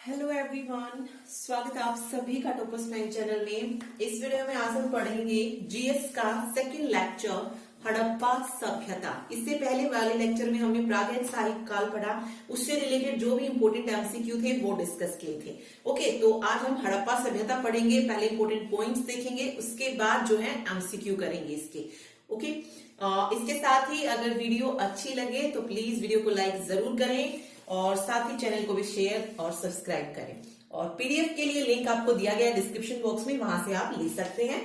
Hello everyone, स्वागत है आप सभी का टॉपर्स माइंड चैनल में। इस वीडियो में आज हम पढ़ेंगे जीएस का सेकंड लेक्चर हड़प्पा सभ्यता। इससे पहले वाले लेक्चर में हमने प्रागैतिहासिक काल पढ़ा, उससे रिलेटेड जो भी इंपोर्टेंट एमसीक्यू थे वो डिस्कस किए थे। ओके, तो आज हम हड़प्पा सभ्यता पढ़ेंगे। पहले इंपोर्टेंट पॉइंट्स देखेंगे, उसके बाद जो है एमसीक्यू करेंगे इसके। ओके, इसके साथ ही अगर वीडियो अच्छी लगे तो प्लीज वीडियो को लाइक जरूर करें और साथ ही चैनल को भी शेयर और सब्सक्राइब करें। और पीडीएफ के लिए लिंक आपको दिया गया है डिस्क्रिप्शन बॉक्स में, वहां से आप ले सकते हैं।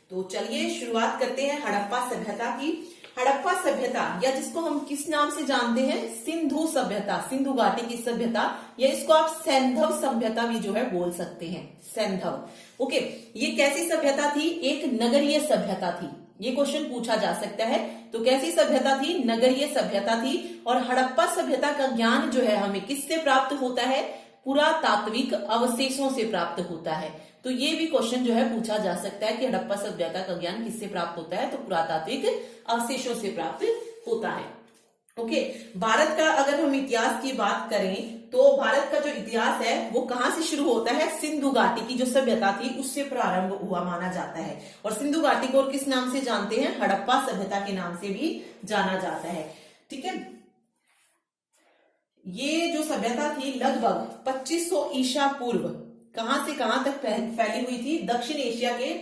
तो चलिए शुरुआत करते हैं हड़प्पा सभ्यता की। हड़प्पा सभ्यता या जिसको हम किस नाम से जानते हैं, सिंधु सभ्यता, सिंधु घाटी की सभ्यता, या इसको आप सैंधव सभ्यता भी जो है बोल सकते हैं, सैंधव। ओके, ये कैसी सभ्यता थी? एक नगरीय सभ्यता थी। ये क्वेश्चन पूछा जा सकता है। तो कैसी सभ्यता थी? नगरीय सभ्यता थी। और हड़प्पा सभ्यता का ज्ञान जो है हमें किससे प्राप्त होता है? पुरातात्विक अवशेषों से प्राप्त होता है। तो ये भी क्वेश्चन जो है पूछा जा सकता है कि हड़प्पा सभ्यता का ज्ञान किससे प्राप्त होता है? तो पुरातात्विक अवशेषों से प्राप्त होता है। ओके, भारत का अगर हम इतिहास की बात करें तो भारत का जो इतिहास है वो कहां से शुरू होता है? सिंधु घाटी की जो सभ्यता थी उससे प्रारंभ हुआ माना जाता है। और सिंधु घाटी को और किस नाम से जानते हैं? हड़प्पा सभ्यता के नाम से भी जाना जाता है। ठीक है, ये जो सभ्यता थी लगभग 2500 ईसा पूर्व कहां से कहां तक फैली हुई थी? दक्षिण एशिया के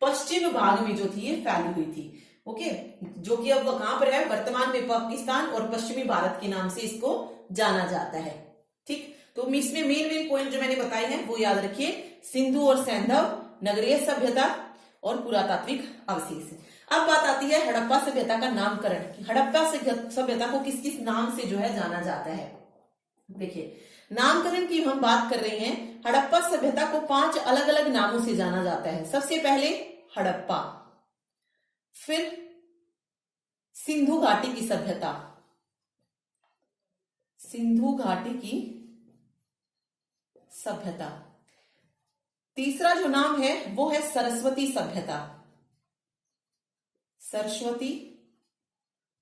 पश्चिम भाग में जो थी ये फैली हुई थी। ओके, जो कि अब कहां पर है? वर्तमान में पाकिस्तान और पश्चिमी भारत के नाम से इसको जाना जाता है। ठीक, तो इसमें मेन पॉइंट जो मैंने बताए हैं वो याद रखिए, सिंधु और सैंधव, नगरीय सभ्यता और पुरातात्विक अवशेष। अब बात आती है हड़प्पा सभ्यता का नामकरण। हड़प्पा सभ्यता को किस किस नाम से जो है जाना जाता है? देखिए, नामकरण की हम बात कर रहे हैं। हड़प्पा सभ्यता को 5 अलग अलग नामों से जाना जाता है। सबसे पहले हड़प्पा, फिर सिंधु घाटी की सभ्यता, सिंधु घाटी की सभ्यता। तीसरा जो नाम है वो है सरस्वती सभ्यता, सरस्वती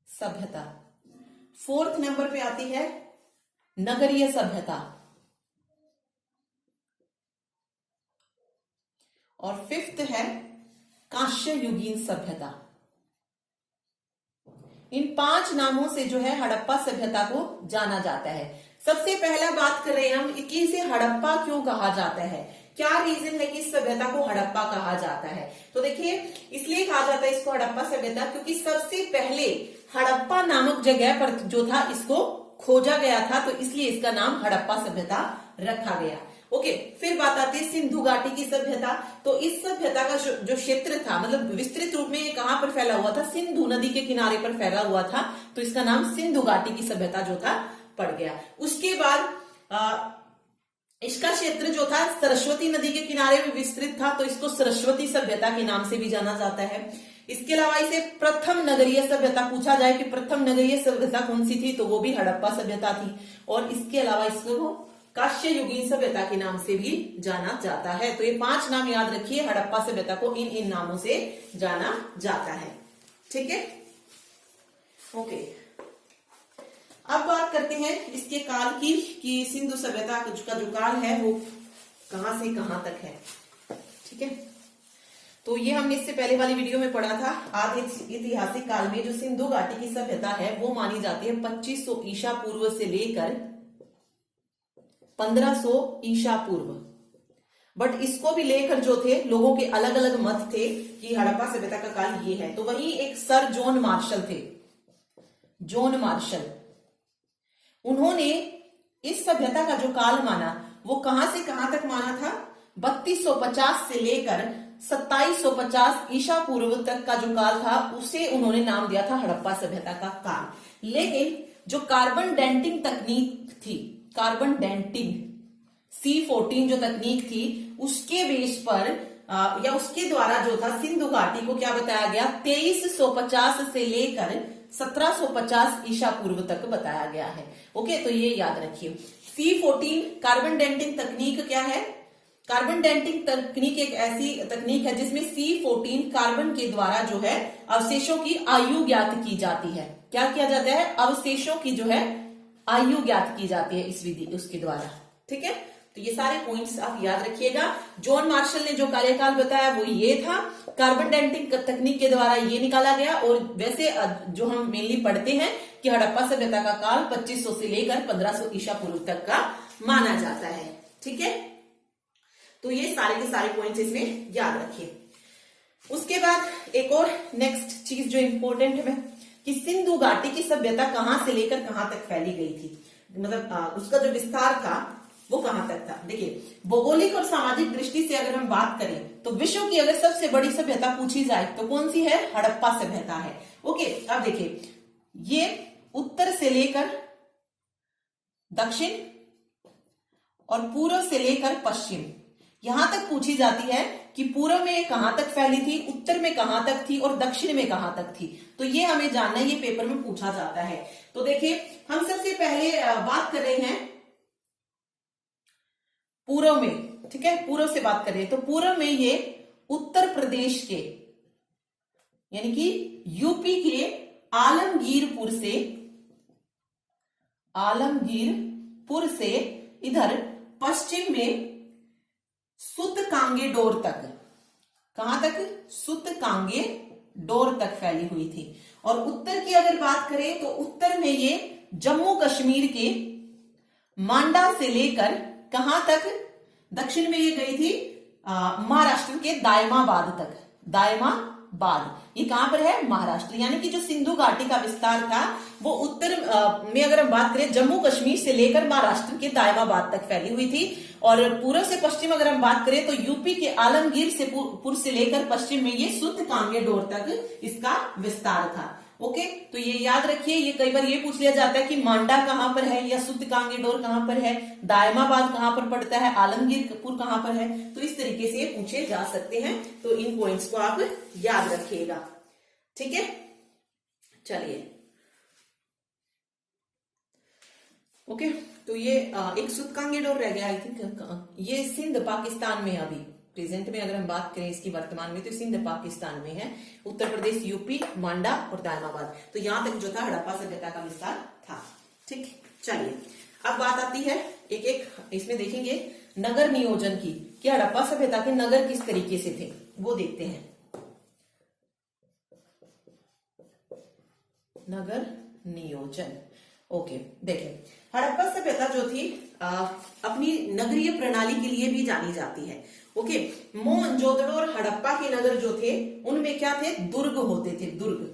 सभ्यता। फोर्थ नंबर पे आती है नगरीय सभ्यता, और फिफ्थ है कांस्य युगीन सभ्यता। इन 5 नामों से जो है हड़प्पा सभ्यता को जाना जाता है। सबसे पहला बात कर रहे हैं हम कि इसे हड़प्पा क्यों कहा जाता है, क्या रीजन है कि इस सभ्यता को हड़प्पा कहा जाता है? तो देखिए, इसलिए कहा जाता है इसको हड़प्पा सभ्यता क्योंकि सबसे पहले हड़प्पा नामक जगह पर जो था इसको खोजा गया था, तो इसलिए इसका नाम हड़प्पा सभ्यता रखा गया। ओके, फिर बात आती है सिंधु घाटी की सभ्यता। तो इस सभ्यता का जो क्षेत्र था, मतलब विस्तृत रूप में ये कहां पर फैला हुआ था? सिंधु नदी के किनारे पर फैला हुआ था, तो इसका नाम सिंधु घाटी की सभ्यता जो था पड़ गया। उसके बाद इसका क्षेत्र जो था सरस्वती नदी के किनारे में विस्तृत था, तो इसको सरस्वती सभ्यता के नाम से भी जाना जाता है। इसके अलावा इसे प्रथम नगरीय सभ्यता पूछा जाए कि प्रथम नगरीय सभ्यता कौन सी थी, तो वो भी हड़प्पा सभ्यता थी। और इसके अलावा इसको कांस्य युगीन सभ्यता के नाम से भी जाना जाता है। तो ये 5 नाम याद रखिए, हड़प्पा सभ्यता को इन नामों से जाना जाता है। ठीक है, ओके। अब बात करते हैं इसके काल की कि सिंधु सभ्यता का जो काल है वो कहां से कहां तक है। ठीक है, तो ये हमने इससे पहले वाली वीडियो में पढ़ा था। आधे ऐतिहासिक काल में जो सिंधु घाटी की सभ्यता है वो मानी जाती है 2500 ईसा पूर्व से लेकर 1500 ईसा पूर्व। बट इसको भी लेकर जो थे लोगों के अलग अलग मत थे कि हड़प्पा सभ्यता का काल ये है। तो वही एक सर जॉन मार्शल थे, जॉन मार्शल, उन्होंने इस सभ्यता का जो काल माना वो कहां से कहां तक माना था? 3250 से लेकर 2750 ईसा पूर्व तक का जो काल था उसे उन्होंने नाम दिया था हड़प्पा सभ्यता का काल। लेकिन जो कार्बन डेंटिंग तकनीक थी, कार्बन डेंटिंग C14 जो तकनीक थी, उसके बेस पर या उसके द्वारा जो था सिंधु घाटी को क्या बताया गया? 2350 से लेकर 1750 ईसा पूर्व तक बताया गया है। ओके, तो ये याद रखिए। C14 कार्बन डेंटिंग तकनीक क्या है? कार्बन डेंटिंग तकनीक एक ऐसी तकनीक है जिसमें C14 कार्बन के द्वारा जो है अवशेषों की आयु ज्ञात की जाती है। क्या किया जाता है? अवशेषों की जो है आयु ज्ञात की जाती है इस विधि उसके द्वारा। ठीक है, तो ये सारे पॉइंट्स आप याद रखिएगा। जॉन मार्शल ने जो कार्यकाल बताया वो ये था, कार्बन डेटिंग तकनीक के द्वारा ये निकाला गया। और वैसे जो हम मेनली पढ़ते हैं कि हड़प्पा सभ्यता का काल 2500 से लेकर 1500 ईसा पूर्व तक का माना जाता है। ठीक है, तो ये सारे के सारे पॉइंट्स इसमें याद रखिए। उसके बाद एक और नेक्स्ट चीज जो इंपॉर्टेंट है कि सिंधु घाटी की सभ्यता कहां से लेकर कहां तक फैली गई थी, मतलब उसका जो विस्तार था वो कहां तक था। देखिए, भौगोलिक और सामाजिक दृष्टि से अगर हम बात करें तो विश्व की अगर सबसे बड़ी सभ्यता पूछी जाए तो कौन सी है, हड़प्पा सभ्यता है। ओके, अब देखिए ये उत्तर से लेकर दक्षिण और पूर्व से लेकर पश्चिम यहां तक पूछी जाती है कि पूर्व में कहां तक फैली थी, उत्तर में कहां तक थी और दक्षिण में कहां तक थी। तो ये हमें जानना है, ये पेपर में पूछा जाता है। तो देखिए हम सबसे पहले बात कर रहे हैं पूर्व में। ठीक है, पूर्व से बात कर रहे हैं तो पूर्व में ये उत्तर प्रदेश के यानी कि यूपी के आलमगीरपुर से इधर पश्चिम में सुतकांगेडोर तक, कहां तक, सुतकांगेडोर तक फैली हुई थी। और उत्तर की अगर बात करें तो उत्तर में ये जम्मू कश्मीर के मांडा से लेकर कहां तक, दक्षिण में ये गई थी महाराष्ट्र के दायमाबाद तक। दायमाबाद ये कहां पर है, महाराष्ट्र। यानी कि जो सिंधु घाटी का विस्तार था वो उत्तर में अगर हम बात करें जम्मू कश्मीर से लेकर महाराष्ट्र के दायमाबाद तक फैली हुई थी। और पूर्व से पश्चिम अगर हम बात करें तो यूपी के आलमगीरपुर से लेकर पश्चिम में ये सुतकांगेडोर तक इसका विस्तार था। ओके, तो ये याद रखिए। ये कई बार ये पूछ लिया जाता है कि मांडा कहां पर है या सुतकांगेडोर कहां पर है, दायमाबाद कहां पर पड़ता है, आलमगीरपुर कहां पर है। तो इस तरीके से ये पूछे जा सकते हैं। तो इन पॉइंट्स को आप याद रखिएगा। ठीक है, चलिए। ओके, तो ये एक सुतकांगेडोर रह गया। आई थिंक ये सिंध पाकिस्तान में अभी प्रेजेंट में अगर हम बात करें इसकी वर्तमान में तो सिंध पाकिस्तान में है। उत्तर प्रदेश, यूपी, मांडा और दायमाबाद, तो यहां तक जो था हड़प्पा सभ्यता का विस्तार था। ठीक, चलिए अब बात आती है एक एक इसमें देखेंगे नगर नियोजन की, कि हड़प्पा सभ्यता के नगर किस तरीके से थे वो देखते हैं। नगर नियोजन। ओके, देखिए हड़प्पा सभ्यता जो थी अपनी नगरीय प्रणाली के लिए भी जानी जाती है। ओके, मोहनजोदड़ो और हड़प्पा के नगर जो थे उनमें क्या थे, दुर्ग होते थे, दुर्ग।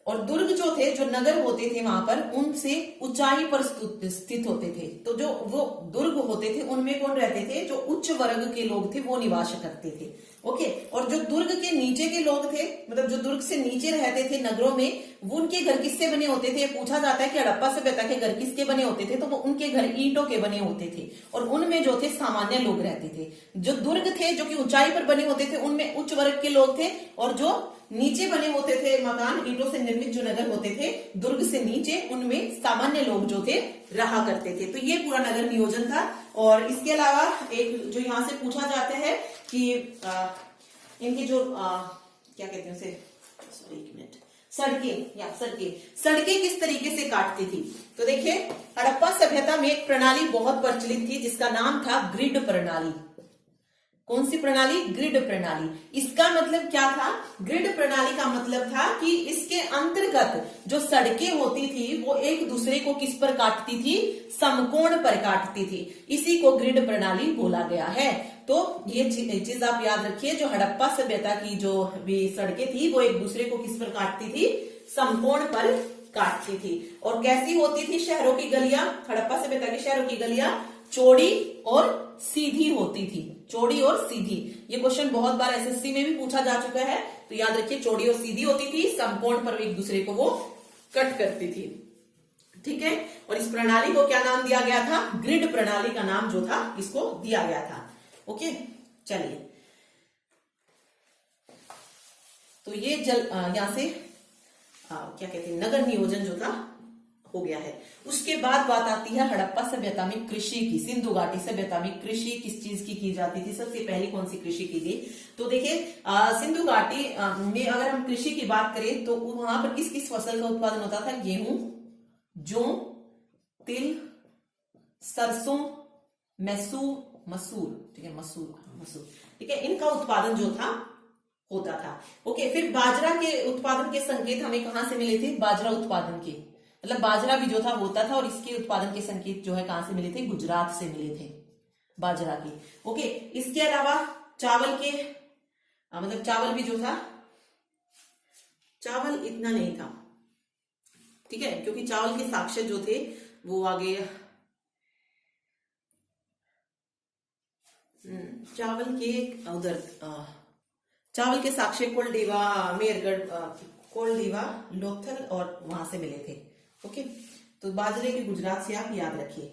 और दुर्ग जो थे, जो नगर होते थे वहां पर उनसे ऊंचाई पर स्थित होते थे। तो जो वो दुर्ग होते थे उनमें कौन रहते थे, जो उच्च वर्ग के लोग थे वो निवास करते थे। ओके, और जो दुर्ग के नीचे के लोग थे, मतलब जो दुर्ग से नीचे रहते थे नगरों में, वो उनके घर किससे बने होते थे। पूछा जाता है कि हड़प्पा सभ्यता के घर किसके बने होते थे, तो वो उनके घर ईंटों के बने होते थे। और उनमें जो थे सामान्य लोग रहते थे। जो दुर्ग थे जो कि ऊंचाई पर बने होते थे उनमें उच्च वर्ग के लोग थे, और जो नीचे बने होते थे मकान, ईंटों से निर्मित जो नगर होते थे दुर्ग से नीचे, उनमें सामान्य लोग जो थे रहा करते थे। तो ये पूरा नगर नियोजन था। और इसके अलावा एक जो यहां से पूछा जाता है कि इनकी जो क्या कहते हैं उसे, सॉरी एक मिनट, सड़कें किस तरीके से काटती थी। तो देखिए हड़प्पा सभ्यता में एक प्रणाली बहुत प्रचलित थी जिसका नाम था ग्रिड प्रणाली। कौन सी प्रणाली, ग्रिड प्रणाली। इसका मतलब क्या था, ग्रिड प्रणाली का मतलब था कि इसके अंतर्गत जो सड़कें होती थी वो एक दूसरे को किस पर काटती थी, समकोण पर काटती थी। इसी को ग्रिड प्रणाली बोला गया है। तो ये चीज आप याद रखिए, जो हड़प्पा सभ्यता की जो भी सड़कें थी वो एक दूसरे को किस पर काटती थी, समकोण पर काटती थी। और कैसी होती थी शहरों की गलियां, हड़प्पा सभ्यता की शहरों की गलियां चौड़ी और सीधी होती थी। चौड़ी और सीधी, ये क्वेश्चन बहुत बार एसएससी में भी पूछा जा चुका है। तो याद रखिए चौड़ी और सीधी होती थी, समकोण पर एक दूसरे को वो कट करती थी। ठीक है, और इस प्रणाली को क्या नाम दिया गया था, ग्रिड प्रणाली का नाम जो था इसको दिया गया था। ओके, चलिए तो ये यहां से क्या कहते हैं, नगर नियोजन जो था हो गया है। उसके बाद बात आती है हड़प्पा सभ्यता में कृषि की। सिंधु घाटी सभ्यता में कृषि किस चीज की जाती थी, सबसे पहले कौन सी कृषि की गई। तो देखिए सिंधु घाटी में अगर हम कृषि की बात करें तो वहां पर किस किस फसल का उत्पादन होता था, गेहूं, जौ, तिल, सरसों, मैसूर, मसूर, ठीक है, मसूर, ठीक है, इनका उत्पादन जो था होता था। ओके, फिर बाजरा के उत्पादन के संकेत हमें कहां से मिले थे? बाजरा उत्पादन के, मतलब बाजरा भी जो था होता था और इसके उत्पादन के संकेत जो है कहां से मिले थे? गुजरात से मिले थे बाजरा के। ओके, इसके अलावा चावल के मतलब चावल भी जो था, चावल इतना नहीं था, ठीक है, क्योंकि चावल के साक्ष्य जो थे वो आगे चावल के उधर चावल के साक्ष्य कोलडीवा, मेरगढ़, कोलडीवा, लोथल और वहां से मिले थे। ओके, तो बाजरे के गुजरात से आप याद रखिए,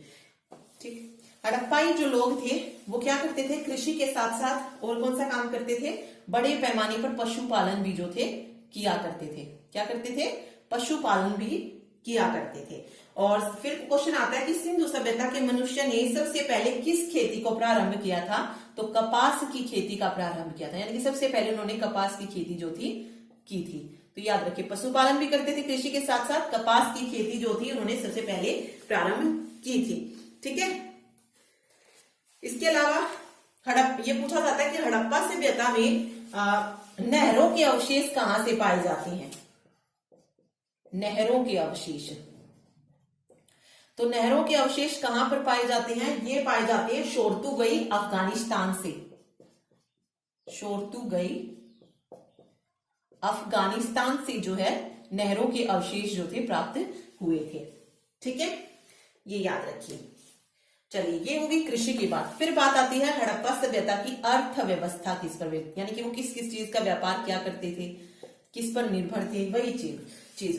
ठीक। हड़प्पाई जो लोग थे वो क्या करते थे? कृषि के साथ साथ और कौन सा काम करते थे? बड़े पैमाने पर पशुपालन भी जो थे किया करते थे। क्या करते थे? पशुपालन भी किया करते थे। और फिर क्वेश्चन आता है कि सिंधु सभ्यता के मनुष्य ने सबसे पहले किस खेती को प्रारंभ किया था? तो कपास की खेती का प्रारंभ किया था, यानी कि सबसे पहले उन्होंने कपास की खेती जो थी की थी। तो याद रखिए, पशुपालन भी करते थे कृषि के साथ साथ, कपास की खेती जो थी उन्होंने सबसे पहले प्रारंभ की थी, ठीक है। इसके अलावा ये पूछा जाता है कि हड़प्पा सभ्यता में नहरों के अवशेष कहां से पाए जाते हैं? नहरों के अवशेष, तो नहरों के अवशेष कहां पर पाए जाते हैं? ये पाए जाते हैं शोरतुगई, अफगानिस्तान से। शोरतुगई, अफगानिस्तान से जो है नहरों के अवशेष जो थे प्राप्त हुए थे, ठीक है, ये याद रखिए। चलिए, ये होगी कृषि की बात। फिर बात आती है हड़प्पा सभ्यता की अर्थव्यवस्था किस पर, यानी कि वो किस किस चीज का व्यापार क्या करते थे, किस पर निर्भर थे, वही चीज।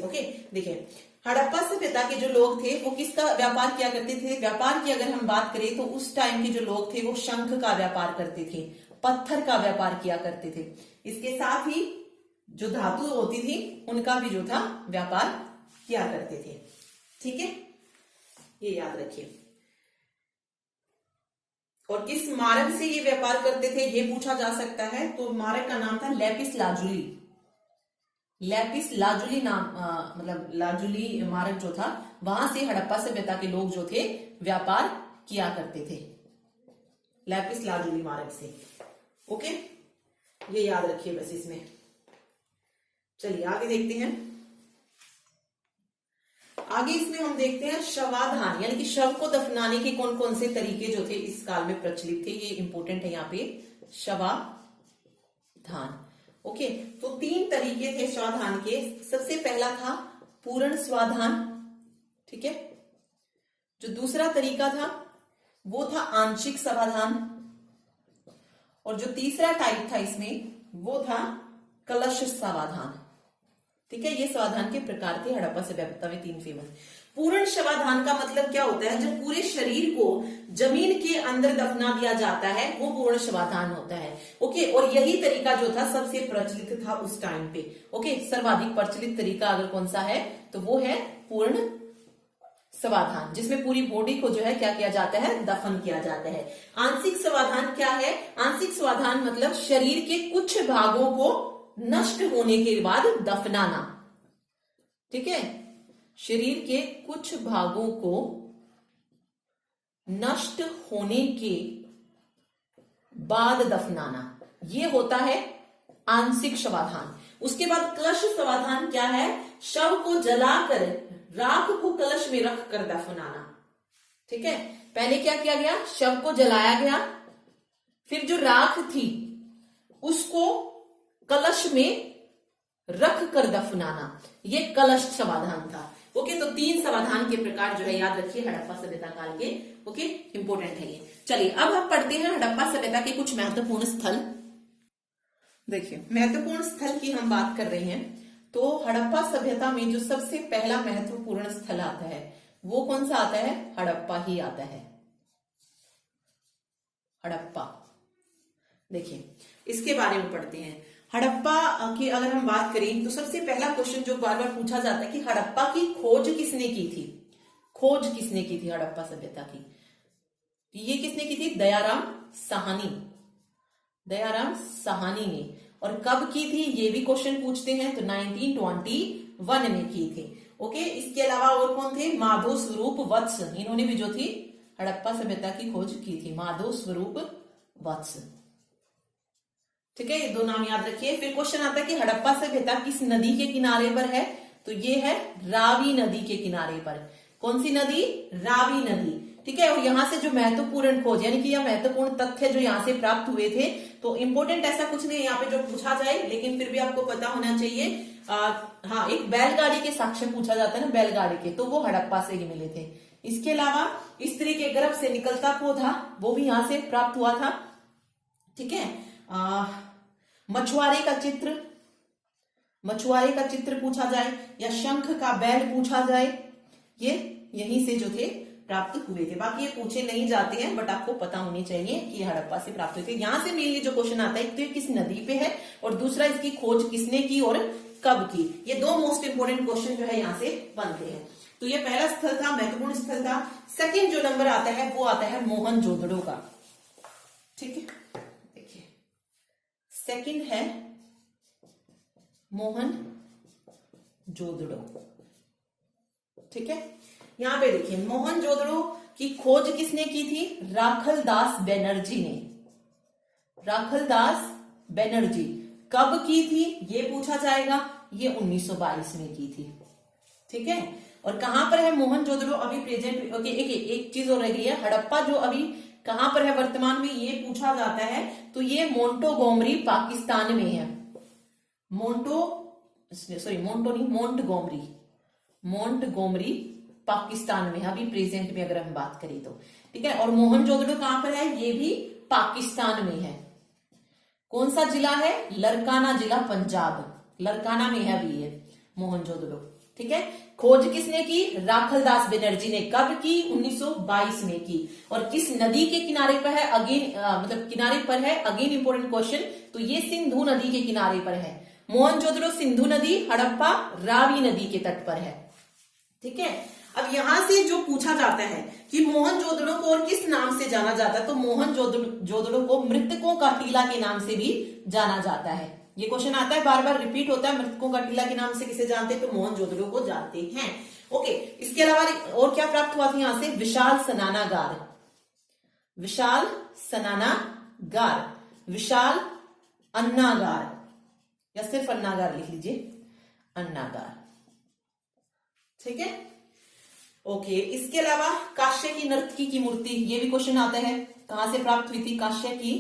ओके, देखिए, हड़प्पा सभ्यता के जो लोग थे वो किसका व्यापार किया करते थे? व्यापार की अगर हम बात करें तो उस टाइम के जो लोग थे वो शंख का व्यापार करते थे, पत्थर का व्यापार किया करते थे। इसके साथ ही जो धातु होती थी उनका भी जो था व्यापार किया करते थे, ठीक है, ये याद रखिए। और किस मार्ग से ये व्यापार करते थे ये पूछा जा सकता है, तो मार्ग का नाम था लेपिस लाजुली। लेपिस लाजुली नाम मतलब लाजुली मार्ग जो था, वहां से हड़प्पा सभ्यता के लोग जो थे व्यापार किया करते थे, लेपिस लाजुली मार्ग से। ओके, ये याद रखिए बस इसमें। चलिए आगे देखते हैं। आगे इसमें हम देखते हैं शवाधान, यानी कि शव को दफनाने के कौन कौन से तरीके जो थे इस काल में प्रचलित थे, ये इंपॉर्टेंट है यहाँ पे, शवाधान। ओके, तो 3 तरीके थे शवाधान के। सबसे पहला था पूर्ण स्वाधान, ठीक है। जो दूसरा तरीका था वो था आंशिक समाधान, और जो तीसरा टाइप था इसमें वो था कलश समाधान, ठीक है। ये समाधान के प्रकार थे हड़प्पा सभ्यता में 3 फेमस। पूर्ण शवाधान का मतलब क्या होता है? जब पूरे शरीर को जमीन के अंदर दफना दिया जाता है वो पूर्ण शवाधान होता है। ओके, और यही तरीका जो था सबसे प्रचलित था उस टाइम पे। ओके, सर्वाधिक प्रचलित तरीका अगर कौन सा है तो वो है पूर्ण शवाधान, जिसमें पूरी बॉडी को जो है क्या किया जाता है? दफन किया जाता है। आंशिक शवाधान क्या है? आंशिक शवाधान मतलब शरीर के कुछ भागों को नष्ट होने के बाद दफनाना, ठीक है, शरीर के कुछ भागों को नष्ट होने के बाद दफनाना, ये होता है आंशिक शवाधान। उसके बाद कलश शवाधान क्या है? शव को जलाकर राख को कलश में रख कर दफनाना, ठीक है। पहले क्या किया गया? शव को जलाया गया, फिर जो राख थी उसको कलश में रख कर दफनाना, ये कलश समाधान था। ओके, तो 3 समाधान के प्रकार जो है याद रखिए हड़प्पा सभ्यता काल के। ओके, इंपोर्टेंट है ये। चलिए अब हम पढ़ते हैं हड़प्पा सभ्यता के कुछ महत्वपूर्ण स्थल। देखिए, महत्वपूर्ण स्थल की हम बात कर रहे हैं, तो हड़प्पा सभ्यता में जो सबसे पहला महत्वपूर्ण स्थल आता है वो कौन सा आता है? हड़प्पा ही आता है, हड़प्पा। देखिए, इसके बारे में पढ़ते हैं। हड़प्पा की अगर हम बात करें तो सबसे पहला क्वेश्चन जो बार बार पूछा जाता है कि हड़प्पा की खोज किसने की थी? खोज किसने की थी हड़प्पा सभ्यता की? ये किसने की थी? दयाराम साहनी, दयाराम साहनी ने। और कब की थी ये भी क्वेश्चन पूछते हैं, तो 1921 में की थी। ओके, इसके अलावा और कौन थे? माधव स्वरूप वत्स, इन्होंने भी जो थी हड़प्पा सभ्यता की खोज की थी? माधव स्वरूप वत्स। ठीक है, ये दो नाम याद रखिए। फिर क्वेश्चन आता है कि हड़प्पा सभ्यता किस नदी के किनारे पर है? तो ये है रावी नदी के किनारे पर। कौन सी नदी? रावी नदी। ठीक है, और यहां से जो महत्वपूर्ण खोज यानी कि यह महत्वपूर्ण तथ्य जो यहाँ से प्राप्त हुए थे, तो इंपॉर्टेंट ऐसा कुछ नहीं यहाँ पे जो पूछा जाए, लेकिन फिर भी आपको पता होना चाहिए। हाँ, एक बैलगाड़ी के साक्ष्य पूछा जाता है ना, बैलगाड़ी के, तो वो हड़प्पा से ही मिले थे। इसके अलावा स्त्री के गर्भ से निकलता पौधा, वो भी यहां से प्राप्त हुआ था। ठीक है, मछुआरे का चित्र पूछा जाए या शंख का बैल पूछा जाए, ये यहीं से जो थे प्राप्त हुए थे। बाकी ये पूछे नहीं जाते हैं, बट आपको पता होनी चाहिए कि ये हड़प्पा से प्राप्त हुए थे। यहां से मेनली जो क्वेश्चन आता है, तो ये किस नदी पे है और दूसरा इसकी खोज किसने की और कब की। ये दो मोस्ट इंपोर्टेंट क्वेश्चन जो है यहाँ से बनते हैं। तो ये पहला स्थल था, महत्वपूर्ण स्थल था। सेकेंड जो नंबर आता है वो आता है मोहनजोदड़ो का। ठीक है, देखिए सेकंड है मोहनजोदड़ो। ठीक है, यहां पे देखिए मोहनजोदड़ो की खोज किसने की थी? राखलदास बनर्जी ने। राखलदास बनर्जी कब की थी ये पूछा जाएगा। ये 1922 में की थी। ठीक है, और कहां पर है मोहनजोदड़ो अभी प्रेजेंट? ओके, एक चीज और रह गई है, हड़प्पा जो अभी कहां पर है वर्तमान में, ये पूछा जाता है। तो ये मोंटोगोमरी पाकिस्तान में है। मोंटगोमरी पाकिस्तान में, अभी प्रेजेंट में अगर हम बात करें तो। ठीक है, और मोहनजोदड़ो कहां पर है? ये भी पाकिस्तान में है। कौन सा जिला है? लरकाना जिला, पंजाब। लरकाना में है अभी ये मोहनजोदड़ो। ठीक है, खोज किसने की? राखलदास बनर्जी ने। कब की? 1922 में की। और किस नदी के किनारे पर है? अगेन मतलब किनारे पर है, अगेन इंपोर्टेंट क्वेश्चन। तो ये सिंधु नदी के किनारे पर है। मोहनजोदड़ो सिंधु नदी, हड़प्पा रावी नदी के तट पर है। ठीक है, अब यहां से जो पूछा जाता है कि मोहनजोदड़ो को और किस नाम से जाना जाता है, तो मोहनजोदड़ो को मृतकों का टीला के नाम से भी जाना जाता है। ये क्वेश्चन आता है, बार बार रिपीट होता है। मृतकों का टीला के नाम से किसे जानते हैं? तो मोहनजोदड़ो को जानते हैं। ओके, इसके अलावा और क्या प्राप्त हुआ था यहां से? विशाल स्नानागार, विशाल स्नानागार, विशाल अन्नागार, या सिर्फ अन्नागार लिख लीजिए, अन्नागार। ठीक है, ओके। इसके अलावा काश्य की नर्तकी की मूर्ति, ये भी क्वेश्चन आता है, कहां से प्राप्त हुई थी? काश्य की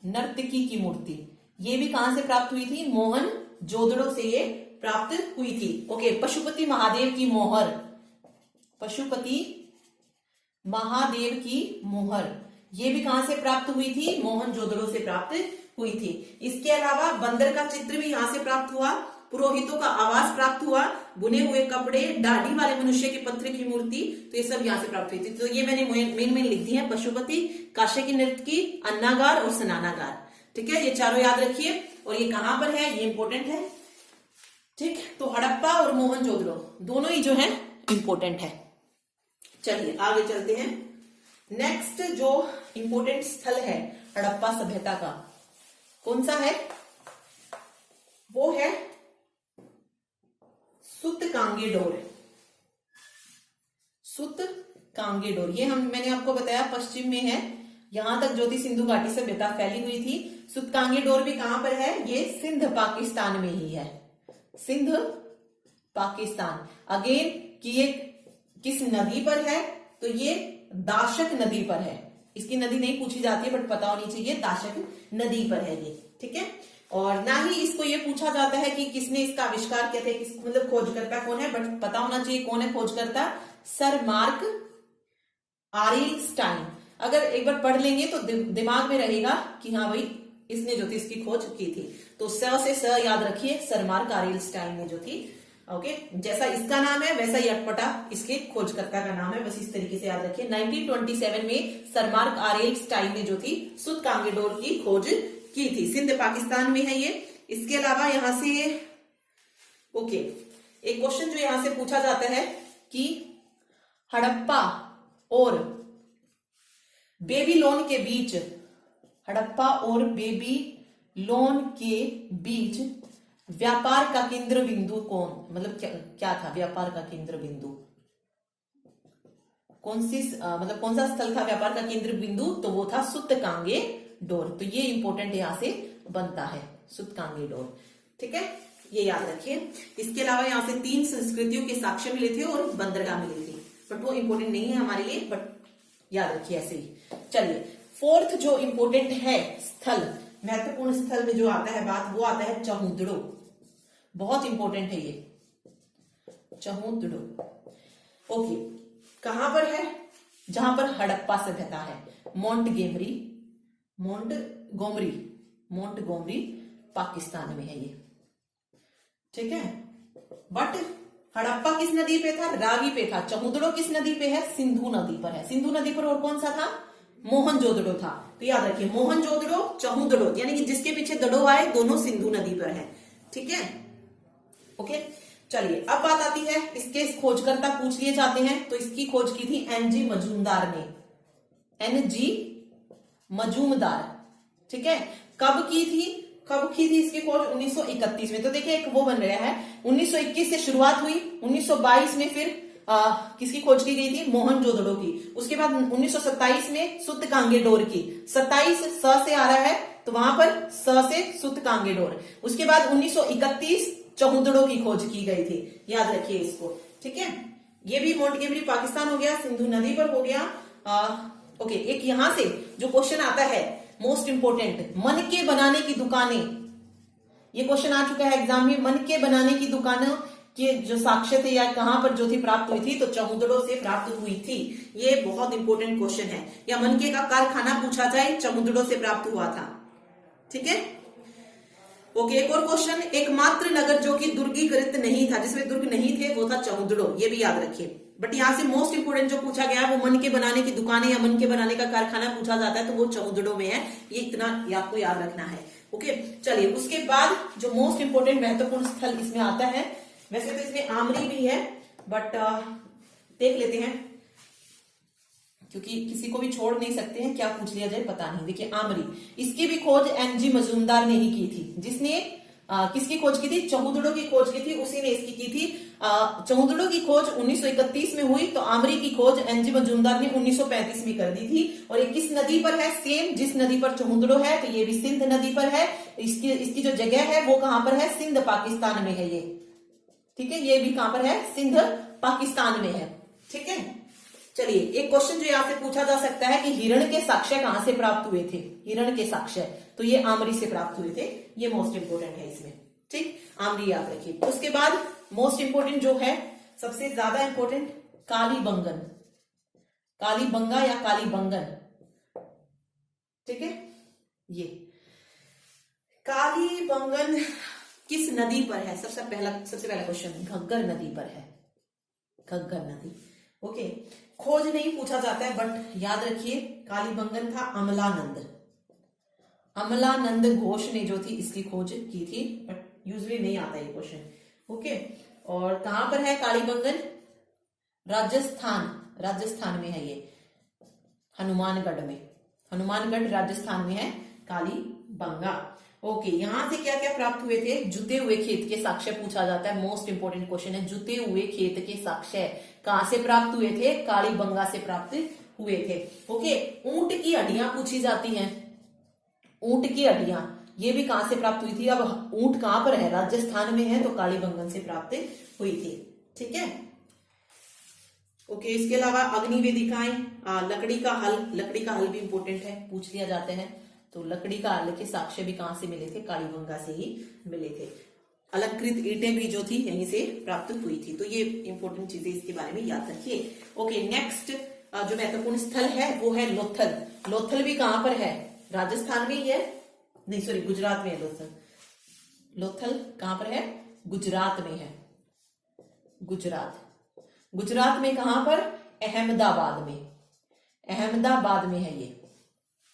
नर्तकी की मूर्ति, ये भी कहां से प्राप्त हुई थी? मोहनजोदड़ो से ये प्राप्त हुई थी। ओके, पशुपति महादेव की मोहर, पशुपति महादेव की मोहर, ये भी कहां से प्राप्त हुई थी? मोहनजोदड़ो से प्राप्त हुई थी। इसके अलावा बंदर का चित्र भी यहां से प्राप्त हुआ, पुरोहितों का आवास प्राप्त हुआ, बुने हुए कपड़े, दाढ़ी वाले मनुष्य के पत्थर की मूर्ति, तो ये सब यहाँ से प्राप्त हुई थी। तो ये मैंने मेन लिख दी है, पशुपति, काश्य की नर्तकी, अन्नागार और स्नानागार। ठीक है, ये चारों याद रखिए। और ये कहां पर है, ये इंपॉर्टेंट है। ठीक, तो हड़प्पा और मोहनजोदड़ो दोनों ही जो है इंपॉर्टेंट है। चलिए आगे चलते हैं। नेक्स्ट जो इंपॉर्टेंट स्थल है हड़प्पा सभ्यता का, कौन सा है? वो है सूतकांगेडोर। सूतकांगेडोर, ये मैंने आपको बताया पश्चिम में है। यहां तक जो थी सिंधु घाटी सभ्यता फैली हुई थी। सूतकांगेडोर भी कहां पर है? ये सिंध पाकिस्तान में ही है, सिंध पाकिस्तान। अगेन कि ये किस नदी पर है? तो ये दाशक नदी पर है। इसकी नदी नहीं पूछी जाती है, बट पता होनी चाहिए, दाशक नदी पर है ये। ठीक है, और ना ही इसको ये पूछा जाता है कि किसने इसका आविष्कार किया था, मतलब खोजकर्ता कौन है, बट पता होना चाहिए कौन है खोजकर्ता? Sir Mark Aurel Stein. अगर एक बार पढ़ लेंगे तो दिमाग में रहेगा कि हाँ भाई इसने जो थी इसकी खोज की थी। तो स याद रखिए, सर मार्क आर्यनस्टाइन ने जो थी। ओके, जैसा इसका नाम है वैसा ही अटपटा इसके खोजकर्ता का नाम है, बस इस तरीके से याद रखिए। 1927 में सर मार्क आर्यनस्टाइन ने जो थी सूतकांगेडोर की खोज की थी। सिंध पाकिस्तान में है ये। इसके अलावा यहां से ओके, एक क्वेश्चन जो यहां से पूछा जाता है कि हड़प्पा और बेबीलोन के बीच, हड़प्पा और बेबीलोन के बीच व्यापार का केंद्र बिंदु कौन, मतलब क्या था व्यापार का केंद्र बिंदु? मतलब कौन सा स्थल था व्यापार का केंद्र बिंदु, तो वो था सूतकांगे डोर। तो ये इंपॉर्टेंट यहां से बनता है, सूतकांगे डोर। ठीक है, ये याद रखिए। इसके अलावा यहाँ से 3 संस्कृतियों के साक्ष्य मिले थे और बंदरगाह मिली थी, बट वो इंपॉर्टेंट नहीं है हमारे लिए, बट याद रखिए ऐसे ही। चलिए, फोर्थ जो इंपॉर्टेंट है स्थल, महत्वपूर्ण स्थल में जो आता है बात, वो आता है चहुंदड़ो। बहुत इंपॉर्टेंट है ये चहुंदड़ो। ओके, कहां पर है? जहां पर हड़प्पा सभ्यता है, मोंटगोमरी पाकिस्तान में है ये। ठीक है, बट हड़प्पा किस नदी पे था? रावी पे था। चहुंदड़ो किस नदी पे है? सिंधु नदी पर है। सिंधु नदी पर और कौन सा था? मोहनजोदड़ो था। तो याद रखिए, मोहनजोदड़ो, चहुंदड़ो, यानी कि जिसके पीछे दड़ो आए, दोनों सिंधु नदी पर है। ठीक है, ओके। चलिए, अब बात आती है, इसके खोजकर्ता पूछ लिए जाते हैं। तो इसकी खोज की थी एनजी मजूमदार ने, एनजी मजूमदार। ठीक है, कब की थी इसकी खोज? 1931 में। तो देखिए, एक वो बन रहा है, 1921 से शुरुआत हुई, 1922 में फिर किसकी खोज की गई थी? मोहनजोदड़ो की। उसके बाद 1927 में सूतकांगे डोर की। 27 स से आ रहा है, तो वहां पर स से सूतकांगे डोर। उसके बाद 1931 चहुंदड़ो की खोज की गई थी, याद रखिए इसको। ठीक है, ये भी मोंटगोमरी पाकिस्तान हो गया, सिंधु नदी पर हो गया। ओके, एक यहां से जो क्वेश्चन आता है मोस्ट इंपोर्टेंट, मन के बनाने की दुकानें। ये क्वेश्चन आ चुका है एग्जाम में। मन के बनाने की दुकानों के जो साक्ष्य थे या कहां पर जो थी प्राप्त हुई थी, तो चहुंदड़ो से प्राप्त हुई थी। ये बहुत इंपॉर्टेंट क्वेश्चन है। या मन के का कारखाना पूछा जाए, चहुंदड़ो से प्राप्त हुआ था। ठीक है, ओके। एक और क्वेश्चन, एकमात्र नगर जो कि दुर्गीकृत नहीं था, जिसमें दुर्ग नहीं थे, वो था चहुंदड़ो। ये भी याद रखिए। बट यहां से मोस्ट इंपोर्टेंट जो पूछा गया है, वो मन के बनाने की दुकानें या मन के बनाने का कारखाना पूछा जाता है, तो वो चहुंदड़ो में है। ये इतना आपको याद रखना है। ओके, चलिए, उसके बाद जो मोस्ट इंपोर्टेंट महत्वपूर्ण स्थल इसमें आता है, वैसे तो इसमें आमरी भी है, बट देख लेते हैं, क्योंकि किसी को भी छोड़ नहीं सकते हैं, क्या पूछ लिया जाए पता नहीं। देखिए, आमरी, इसकी भी खोज एनजी मजूमदार ने ही की थी। जिसने किसकी खोज की थी? चहुंदड़ो की खोज की थी, उसी ने इसकी की थी। चहुंदड़ो की खोज 1931 में हुई, तो आमरी की खोज एनजी मजूमदार ने 1935 में कर दी थी। और ये किस नदी पर है? सेम जिस नदी पर चहुंदड़ो है, तो ये भी सिंध नदी पर है। इसकी जो जगह है वो कहां पर है? सिंध पाकिस्तान में है ये। ठीक है, ये भी कहां पर है? सिंध पाकिस्तान में है। ठीक है, चलिए, एक क्वेश्चन जो यहां से पूछा जा सकता है कि हिरण के साक्ष्य कहां से प्राप्त हुए थे? हिरण के साक्ष्य, तो ये आमरी से प्राप्त हुए थे। ये मोस्ट इंपोर्टेंट है इसमें। ठीक, आमरी याद रखिए। उसके बाद मोस्ट इंपोर्टेंट जो है, सबसे ज्यादा इंपोर्टेंट, कालीबंगन, कालीबंगा या कालीबंगन। ठीक है, ये कालीबंगन किस नदी पर है? सबसे पहला क्वेश्चन घग्गर नदी पर है, घग्गर नदी। ओके, खोज नहीं पूछा जाता है, बट याद रखिए, कालीबंगन था अमलानंद घोष ने जो थी इसकी खोज की थी, बट यूजुअली नहीं आता ये क्वेश्चन। ओके, और कहां पर है कालीबंगन? राजस्थान में है ये, हनुमानगढ़ राजस्थान में है कालीबंगा। ओके, यहां से क्या क्या प्राप्त हुए थे? जुते हुए खेत के साक्ष्य पूछा जाता है। मोस्ट इंपोर्टेंट क्वेश्चन है, जुते हुए खेत के साक्ष्य कहां से प्राप्त हुए थे? कालीबंगा से प्राप्त हुए थे। ओके, ऊंट की हड्डियां पूछी जाती हैं, ऊंट की हड्डियां, ये भी कहां से प्राप्त हुई थी? अब ऊंट कहां पर है? राजस्थान में है, तो कालीबंगन से प्राप्त हुई थी। ठीक है, ओके। इसके अलावा अग्नि वेदिकाएं, लकड़ी का हल भी इंपोर्टेंट है, पूछ लिया जाते हैं। तो लकड़ी का हल के साक्ष्य भी कहां से मिले थे? कालीबंगा से ही मिले थे। अलंकृत ईंटें भी जो थी यहीं से प्राप्त हुई थी। तो ये इंपॉर्टेंट चीजें इसके बारे में याद रखिए। ओके, नेक्स्ट जो महत्वपूर्ण स्थल है वो है लोथल। लोथल भी कहां पर है? राजस्थान में ही है, नहीं सॉरी, गुजरात में है लोथल कहां पर है? गुजरात में है। गुजरात में कहां पर? अहमदाबाद में है ये।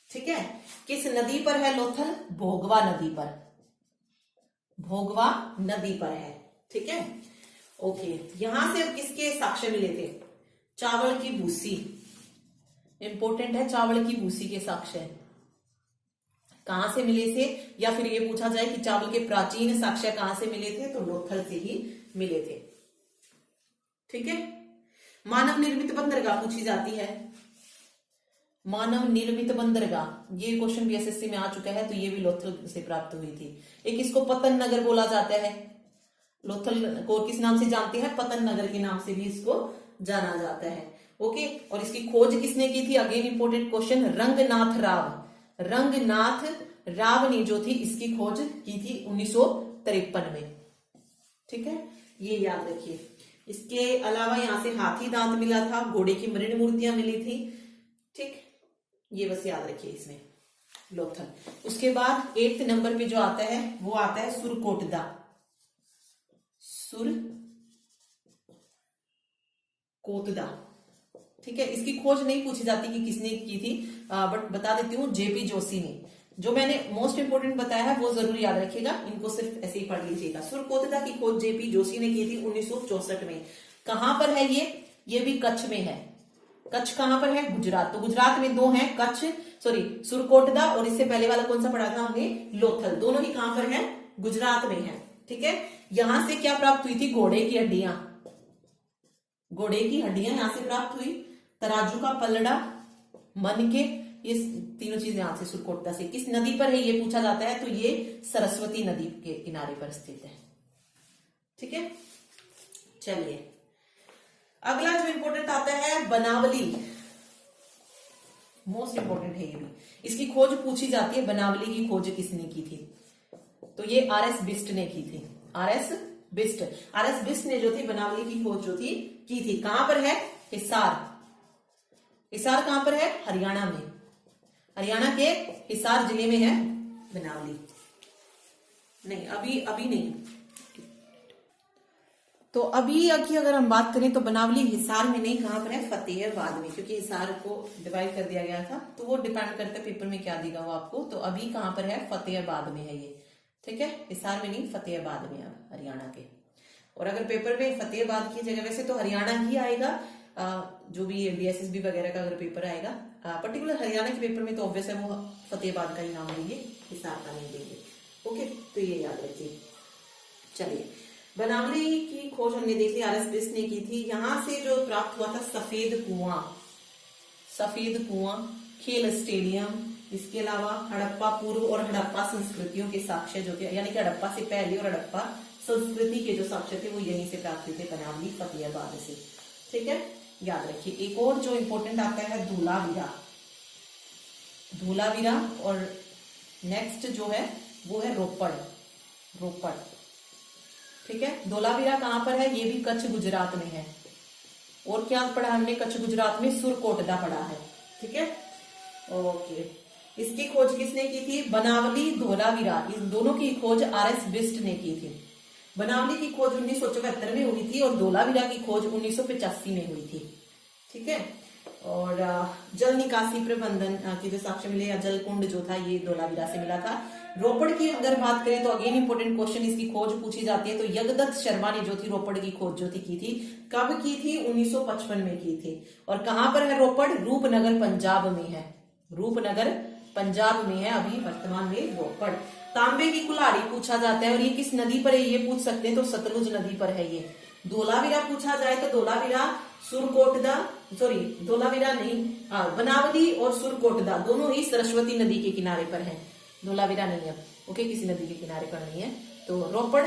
ठीक है, किस नदी पर है लोथल? भोगवा नदी पर है। ठीक है, ओके। यहां से अब किसके साक्ष्य मिले थे? चावल की भूसी, इंपोर्टेंट है, चावल की भूसी के साक्ष्य कहां से मिले थे? या फिर ये पूछा जाए कि चावल के प्राचीन साक्ष्य कहां से मिले थे? तो लोथल से ही मिले थे। ठीक है, मानव निर्मित बंदरगाह पूछी जाती है, मानव निर्मित बंदरगाह, ये क्वेश्चन भी एसएससी में आ चुका है, तो ये भी लोथल से प्राप्त हुई थी। एक इसको पतन नगर बोला जाता है, लोथल को किस नाम से जानते हैं, पतन नगर के नाम से भी इसको जाना जाता है। ओके, और इसकी खोज किसने की थी, again important question, Ranganath Rao, Ranganath Rao ने जो थी इसकी खोज की थी 1953 में। ठीक है, ये याद रखिए। इसके अलावा यहां से हाथी दांत मिला था, घोड़े की मृण मूर्तियां मिली थी। ठीक, ये बस याद रखिए इसमें लोथल। उसके बाद 8th नंबर पे जो आता है वो आता है सुरकोटदा, सुरकोटदा। ठीक है, इसकी खोज नहीं पूछी जाती कि किसने की थी, बट बता देती हूँ जेपी जोशी ने। जो मैंने मोस्ट इंपोर्टेंट बताया है वो जरूर याद रखिएगा, इनको सिर्फ ऐसे ही पढ़ लीजिएगा। सुरकोटदा की खोज जेपी जोशी ने की थी 1964 में। कहां पर है ये भी कच्छ में है। कच्छ कहां पर है, गुजरात। तो गुजरात में दो हैं, कच्छ सुरकोटदा, और इससे पहले वाला कौन सा पढ़ा था हमने, लोथल। दोनों ही कहां पर है, गुजरात में है। ठीक है, यहां से क्या प्राप्त हुई थी, घोड़े की हड्डियां, घोड़े की हड्डियां यहां से प्राप्त हुई, तराजू का पलड़ा, मन के, ये तीनों चीजें यहां से सुरकोटदा से। किस नदी पर है ये पूछा जाता है, तो ये सरस्वती नदी के किनारे पर स्थित है। ठीक है, चलिए अगला जो इंपॉर्टेंट आता है बनावली, मोस्ट इंपॉर्टेंट है ये भी। इसकी खोज पूछी जाती है, बनावली की खोज किसने की थी, तो ये आरएस बिस्ट ने की थी। आरएस बिस्ट ने जो थी बनावली की खोज जो थी की थी। कहां पर है, हिसार। हिसार कहां पर है, हरियाणा में। हरियाणा के हिसार जिले में है बनावली। नहीं, अभी नहीं। तो अभी की अगर हम बात करें तो बनावली हिसार में नहीं, कहां पर है, फतेहाबाद में, क्योंकि हिसार को डिवाइड कर दिया गया था, तो वो डिपेंड करता है पेपर में क्या देगा वो आपको। तो अभी कहां पर है, फतेहाबाद में है ये। ठीक है, हिसार में नहीं, फतेहाबाद में, अब हरियाणा के। और अगर पेपर में फतेहाबाद की जगह, वैसे तो हरियाणा ही आएगा, जो भी बीएसएसबी वगैरह का अगर पेपर आएगा, पर्टिकुलर हरियाणा के पेपर में तो ऑब्वियस है वो फतेहाबाद का ही नाम देंगे, हिसार का नहीं देंगे। ओके, तो ये याद रखिए। चलिए, बनावली की खोज हमने देख ली, आरएस बिस्ट ने की थी। यहां से जो प्राप्त हुआ था सफेद कुआं, खेल स्टेडियम, इसके अलावा हड़प्पा पूर्व और हड़प्पा संस्कृतियों के साक्ष्य जो थे, यानी कि हड़प्पा से पहले और हड़प्पा संस्कृति के जो साक्ष्य थे वो यहीं से प्राप्त हुए थे, बनावली फतेहाबाद से। ठीक है, याद रखिए। एक और जो इंपॉर्टेंट आता है धोलावीरा, और नेक्स्ट जो है वो है रोपड़। ठीक है, धोलावीरा कहां पर है, ये भी कच्छ गुजरात में है। और क्या पढ़ा हमने कच्छ गुजरात में, सुरकोटदा पढ़ा है। ठीक है, ओके। इसकी खोज किसने की थी, बनावली, धोलावीरा, इस दोनों की खोज आरएस बिस्ट ने की थी। बनावली की खोज 1974 में हुई थी और धोलावीरा की खोज 1985 में हुई थी। ठीक है, और जल निकासी प्रबंधन की जो साक्ष्य मिले या जल कुंड जो था ये धोलावीरा से मिला था। रोपड़ की अगर बात करें तो अगेन इंपोर्टेंट क्वेश्चन, इसकी खोज पूछी जाती है, तो यगदत्त शर्मा ने जो थी रोपड़ की खोज जो थी की थी, कब की थी, 1955 में की थी। और कहां पर है रोपड़, रूपनगर पंजाब में है, रूपनगर पंजाब में है अभी वर्तमान में रोपड़। तांबे की कुल्हाड़ी पूछा जाता है, और ये किस नदी पर है ये पूछ सकते हैं, तो सतलुज नदी पर है ये। धोलावीरा पूछा जाए तो धोलावीरा, सुरकोटदा, धोलावीरा नहीं, बनावली और सुरकोटदा दोनों ही सरस्वती नदी के किनारे पर है, धोलावीरा नहीं है। ओके, किसी नदी के किनारे पर नहीं है। तो रोपड़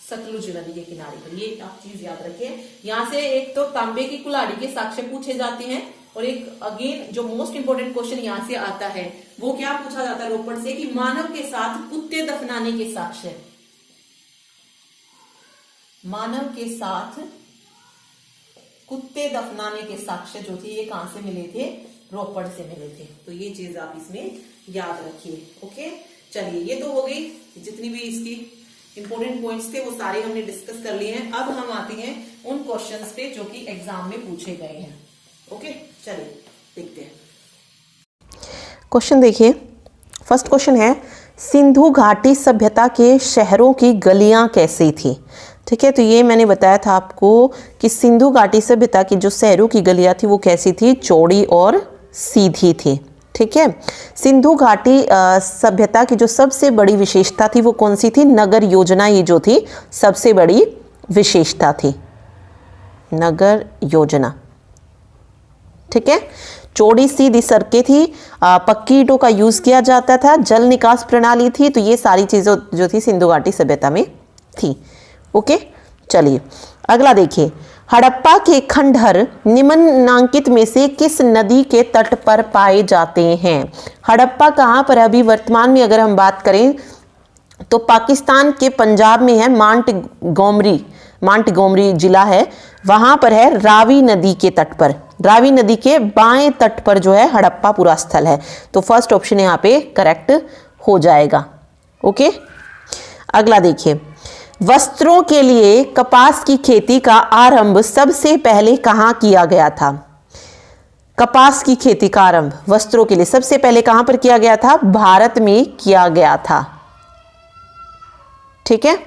सतलुज नदी के किनारे पर, ये आप चीज याद रखिए। यहाँ से एक तो तांबे की कुल्हाड़ी के साक्ष्य पूछे जाते हैं, और एक अगेन जो मोस्ट इंपोर्टेंट क्वेश्चन यहाँ से आता है वो क्या पूछा जाता है रोपड़ से, कि मानव के साथ कुत्ते दफनाने के साक्ष्य, मानव के साथ कुत्ते दफनाने के साक्ष्य जो थे ये कहां से मिले थे, रोपड़ से मिले थे। तो ये चीज आप इसमें याद रखिए। ओके, चलिए ये तो हो गई, जितनी भी इसकी इंपोर्टेंट पॉइंट्स थे वो सारे हमने डिस्कस कर लिए हैं। अब हम आते हैं उन क्वेश्चंस पे जो कि एग्जाम में पूछे गए हैं। ओके, चलिए देखते हैं। क्वेश्चन देखिए, फर्स्ट क्वेश्चन है, सिंधु घाटी सभ्यता के शहरों की गलियां कैसी थी। ठीक है, तो ये मैंने बताया था आपको कि सिंधु घाटी सभ्यता की जो शहरों की गलियां थी वो कैसी थी, चौड़ी और सीधी थी। ठीक है, सिंधु घाटी सभ्यता की जो सबसे बड़ी विशेषता थी वो कौन सी थी, नगर योजना, ये जो थी सबसे बड़ी विशेषता थी, नगर योजना। ठीक है। चौड़ी सीधी सड़कें थी, पक्की ईंटों का यूज किया जाता था, जल निकास प्रणाली थी। तो ये सारी चीजें जो थी सिंधु घाटी सभ्यता में थी। ओके, चलिए अगला देखिए, हड़प्पा के खंडहर निम्नलिखित में से किस नदी के तट पर पाए जाते हैं? हड़प्पा कहाँ पर है? अभी वर्तमान में अगर हम बात करें तो पाकिस्तान के पंजाब में है, मांटगोमरी जिला है, वहां पर है, रावी नदी के तट पर, रावी नदी के बाएं तट पर जो है हड़प्पा पूरा स्थल है। तो फर्स्ट ऑप्शन यहाँ पे करेक्ट हो जाएगा। ओके, अगला देखिए, वस्त्रों के लिए कपास की खेती का आरंभ सबसे पहले कहाँ किया गया था? कपास की खेती का आरंभ वस्त्रों के लिए सबसे पहले कहां पर किया गया था? भारत में किया गया था। ठीक है।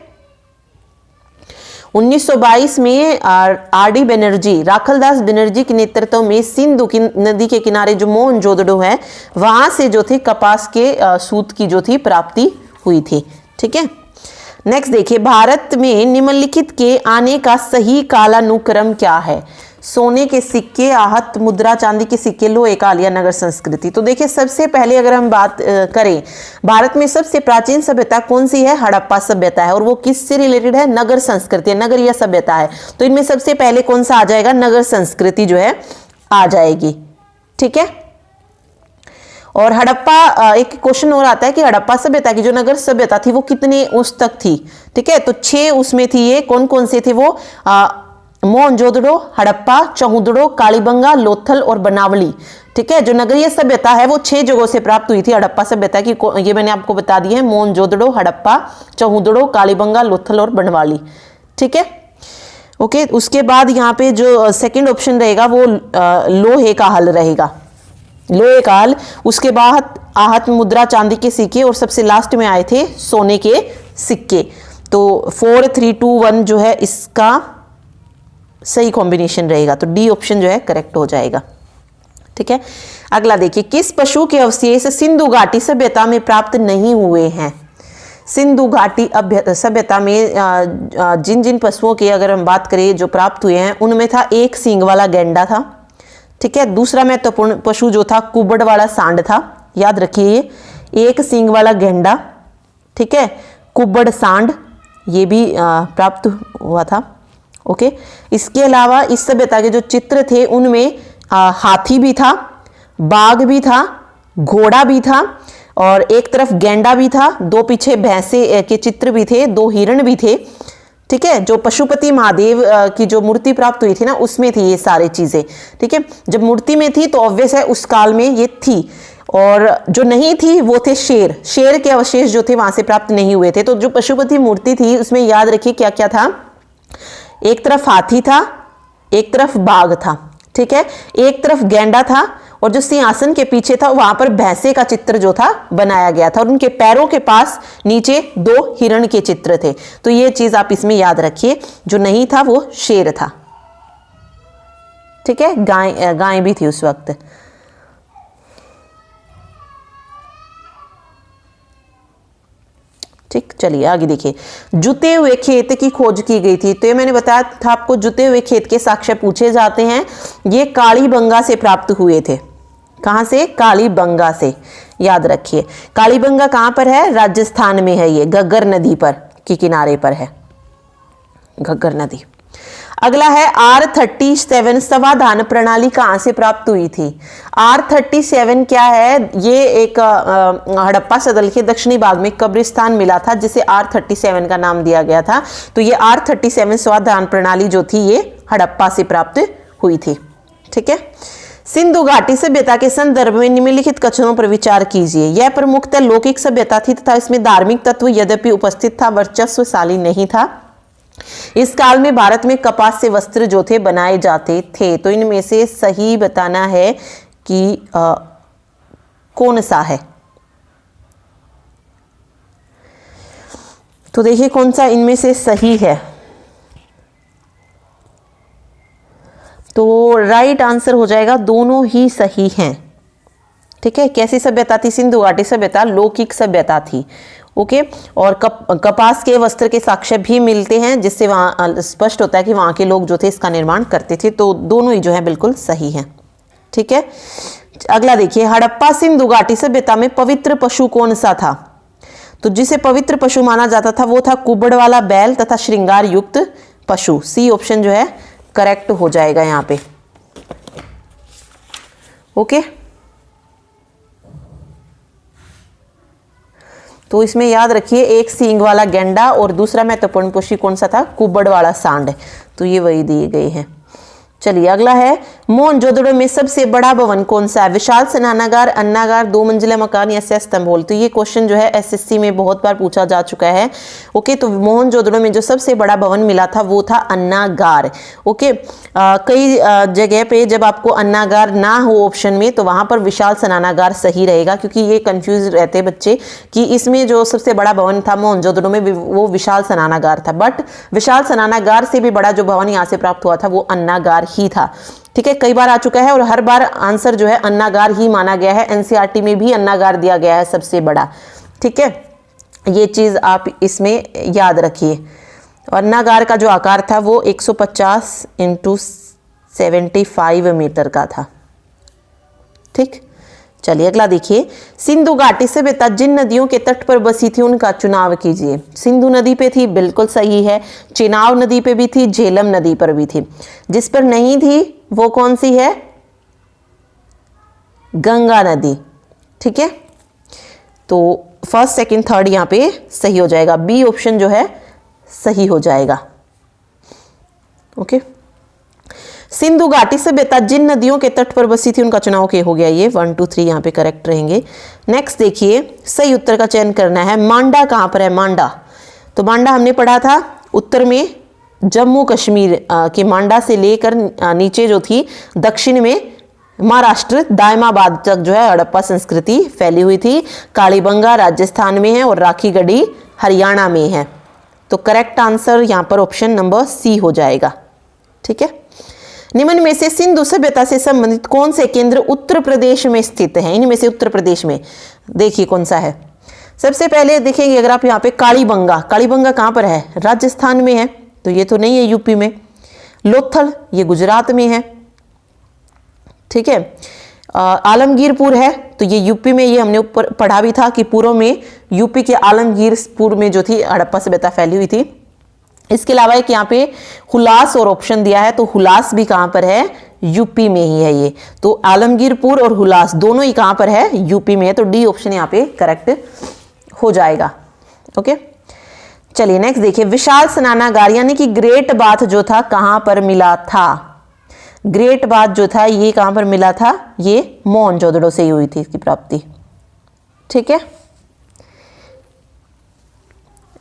1922 में आर.डी. बनर्जी, राखलदास बनर्जी के नेतृत्व में सिंधु की नदी के किनारे जो मोहनजोदड़ो है वहां से जो थी कपास के सूत की जो थी प्राप्ति हुई थी। ठीक है। नेक्स्ट देखिए, भारत में निम्नलिखित के आने का सही कालानुक्रम क्या है? सोने के सिक्के, आहत मुद्रा, चांदी के सिक्के, लोहे काल या नगर संस्कृति। तो देखिए सबसे पहले अगर हम बात करें, भारत में सबसे प्राचीन सभ्यता कौन सी है? हड़प्पा सभ्यता है। और वो किससे रिलेटेड है? नगर संस्कृति, नगर या सभ्यता है। तो इनमें सबसे पहले कौन सा आ जाएगा? नगर संस्कृति जो है आ जाएगी। ठीक है। और हड़प्पा, एक क्वेश्चन और आता है कि हड़प्पा सभ्यता की जो नगर सभ्यता थी वो कितने उस तक थी? ठीक है, तो 6 उसमें थी। ये कौन कौन से थे वो? मोहनजोदड़ो, हड़प्पा, चहुदड़ो, कालीबंगा, लोथल और बनावली। ठीक है, जो नगरीय सभ्यता है वो 6 जगहों से प्राप्त हुई थी हड़प्पा सभ्यता की। ये मैंने आपको बता दिए हैं, मोहनजोदड़ो, हड़प्पा, चहुदड़ो, कालीबंगा, लोथल और बनवाली। ठीक है। ओके, उसके बाद यहाँ पे जो सेकंड ऑप्शन रहेगा वो लोहे का हल रहेगा, लोहे का हल। उसके बाद आहत मुद्रा, चांदी के सिक्के, और सबसे लास्ट में आए थे सोने के सिक्के। तो 4, 3, 2, 1 जो है इसका सही कॉम्बिनेशन रहेगा। तो डी ऑप्शन जो है करेक्ट हो जाएगा। ठीक है। अगला देखिए, किस पशु के अवशेष सिंधु घाटी सभ्यता में प्राप्त नहीं हुए हैं? सिंधु घाटी सभ्यता में जिन जिन पशुओं की अगर हम बात करें जो प्राप्त हुए हैं, उनमें था एक सींग वाला गैंडा था। ठीक है। दूसरा महत्वपूर्ण पशु जो था कुबड़ वाला सांड था। याद रखिए, एक सींग वाला गेंडा, ठीक है, कुबड़ सांड, ये भी प्राप्त हुआ था। ओके। इसके अलावा इस सभ्यता के जो चित्र थे उनमें हाथी भी था, बाघ भी था, घोड़ा भी था, और एक तरफ गेंडा भी था, 2 पीछे भैंसे के चित्र भी थे, 2 हिरण भी थे। ठीक है। जो पशुपति महादेव की जो मूर्ति प्राप्त हुई थी ना, उसमें थी ये सारी चीजें। ठीक है। जब मूर्ति में थी तो ऑब्वियस है उस काल में ये थी, और जो नहीं थी वो थे शेर। शेर के अवशेष जो थे वहां से प्राप्त नहीं हुए थे। तो जो पशुपति मूर्ति थी उसमें याद रखिए क्या क्या था? एक तरफ हाथी था, एक तरफ बाघ था। ठीक है। एक तरफ गेंडा था, और जो सिंहासन के पीछे था वहां पर भैंसे का चित्र जो था बनाया गया था, और उनके पैरों के पास नीचे 2 हिरण के चित्र थे। तो ये चीज आप इसमें याद रखिए। जो नहीं था वो शेर था। ठीक है। गाय भी थी उस वक्त। ठीक, चलिए आगे देखिए, जुते हुए खेत की खोज की गई थी। तो ये मैंने बताया था आपको, जुते हुए खेत के साक्ष्य पूछे जाते हैं। ये कालीबंगा से प्राप्त हुए थे। कहां से? कालीबंगा से। याद रखिए, कालीबंगा कहां पर है? राजस्थान में है। ये घग्गर नदी पर के किनारे पर है, घग्गर नदी। अगला है R37 समाधान प्रणाली कहां से प्राप्त हुई थी? R37 क्या है? ये एक हड़प्पा सदल के दक्षिणी भाग में कब्रिस्तान मिला था, जिसे R37 का नाम दिया गया था। तो ये R37 समाधान प्रणाली जो थी ये हड़प्पा से प्राप्त हुई थी। ठीक है। सिंधु घाटी सभ्यता के संदर्भ में निम्नलिखित कथनों पर विचार कीजिए। यह प्रमुखतः लौकिक सभ्यता थी तथा इसमें धार्मिक तत्व यद्यपि उपस्थित था, वर्चस्वशाली नहीं था। इस काल में भारत में कपास से वस्त्र जो थे बनाए जाते थे। तो इनमें से सही बताना है कि कौन सा है। तो देखिए कौन सा इनमें से सही है। तो राइट आंसर हो जाएगा, दोनों ही सही हैं। ठीक है। कैसी सभ्यता थी? सिंधु घाटी सभ्यता लौकिक सभ्यता थी। ओके। और कपास के वस्त्र के साक्ष्य भी मिलते हैं, जिससे वहां स्पष्ट होता है कि वहां के लोग जो थे इसका निर्माण करते थे। तो दोनों ही जो है बिल्कुल सही हैं। ठीक है। अगला देखिए, हड़प्पा सिंधु घाटी सभ्यता में पवित्र पशु कौन सा था? तो जिसे पवित्र पशु माना जाता था वो था कुबड़ वाला बैल तथा श्रृंगार युक्त पशु। सी ऑप्शन जो है करेक्ट हो जाएगा यहाँ पे। ओके, तो इसमें याद रखिए एक सींग वाला गेंडा और दूसरा महत्वपूर्ण पशु कौन सा था? कुबड़ वाला सांड। तो ये वही दिए गए हैं। चलिए अगला है, मोहनजोदड़ो में सबसे बड़ा भवन कौन सा है? विशाल स्नानागार, अन्नागार, 2 मंजिला मकान या स्तंभ हॉल। तो ये क्वेश्चन जो है एसएससी में बहुत बार पूछा जा चुका है। ओके, तो मोहनजोदड़ो में जो सबसे बड़ा भवन मिला था वो था अन्नागार। ओके, कई जगह पे जब आपको अन्नागार ना हो ऑप्शन में तो वहां पर विशाल स्नानागार सही रहेगा, क्योंकि ये कंफ्यूज रहते बच्चे कि इसमें जो सबसे बड़ा भवन था मोहनजोदड़ो में वो विशाल स्नानागार था, बट विशाल स्नानागार से भी बड़ा जो भवन यहाँ से प्राप्त हुआ था वो अन्नागार ही था। ठीक है, कई बार आ चुका है और हर बार आंसर जो है अन्नागार ही माना गया है। एनसीईआरटी में भी अन्नागार दिया गया है सबसे बड़ा। ठीक है, ये चीज आप इसमें याद रखिए। अन्नागार का जो आकार था वो 150 × 75 मीटर का था। ठीक, चलिए अगला देखिए, सिंधु घाटी सभ्यता जिन नदियों के तट पर बसी थी उनका चुनाव कीजिए। सिंधु नदी पे थी, बिल्कुल सही है। चेनाब नदी पे भी थी, झेलम नदी पर भी थी। जिस पर नहीं थी वो कौन सी है? गंगा नदी। ठीक है, तो फर्स्ट, सेकंड, थर्ड यहाँ पे सही हो जाएगा। बी ऑप्शन जो है सही हो जाएगा। ओके, सिंधु घाटी सभ्यता जिन नदियों के तट पर बसी थी उनका चुनाव के हो गया। ये 1 2 3 यहाँ पे करेक्ट रहेंगे। नेक्स्ट देखिए, सही उत्तर का चयन करना है। मांडा कहाँ पर है? मांडा, तो मांडा हमने पढ़ा था उत्तर में जम्मू कश्मीर के मांडा से लेकर नीचे जो थी दक्षिण में महाराष्ट्र दायमाबाद तक जो है हड़प्पा संस्कृति फैली हुई थी। कालीबंगा राजस्थान में है और राखीगढ़ी हरियाणा में है। तो करेक्ट आंसर यहाँ पर ऑप्शन नंबर सी हो जाएगा। ठीक है, निम्न में से सिंधु सभ्यता से संबंधित कौन से केंद्र उत्तर प्रदेश में स्थित हैं? इनमें से उत्तर प्रदेश में देखिए कौन सा है। सबसे पहले देखेंगे अगर आप यहाँ पे कालीबंगा, कालीबंगा कहाँ पर है? राजस्थान में है, तो ये तो नहीं है यूपी में। लोथल ये गुजरात में है। ठीक है, आलमगीरपुर है तो ये यूपी में, ये हमने ऊपर पढ़ा भी था कि पूर्व में यूपी के आलमगीरपुर में जो थी हड़प्पा सभ्यता फैली हुई थी। इसके अलावा एक यहाँ पे हुलास और ऑप्शन दिया है, तो हुलास भी कहाँ पर है? यूपी में ही है ये। तो आलमगीरपुर और हुलास दोनों ही कहाँ पर है? यूपी में है। तो डी ऑप्शन यहाँ पे करेक्ट हो जाएगा। ओके, चलिए नेक्स्ट देखिए, विशाल स्नानागार यानी कि ग्रेट बाथ जो था कहाँ पर मिला था? ग्रेट बाथ जो था ये कहाँ पर मिला था? ये मोहनजोदड़ो से ही हुई थी इसकी प्राप्ति। ठीक है,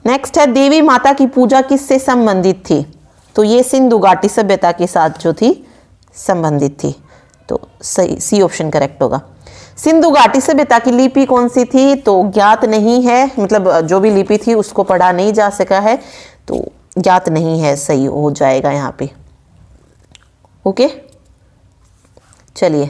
नेक्स्ट है, देवी माता की पूजा किससे संबंधित थी? तो ये सिंधु घाटी सभ्यता के साथ जो थी संबंधित थी। तो सही, सी ऑप्शन करेक्ट होगा। सिंधु घाटी सभ्यता की लिपि कौन सी थी? तो ज्ञात नहीं है, मतलब जो भी लिपि थी उसको पढ़ा नहीं जा सका है, तो ज्ञात नहीं है, सही हो जाएगा यहाँ पे। ओके, चलिए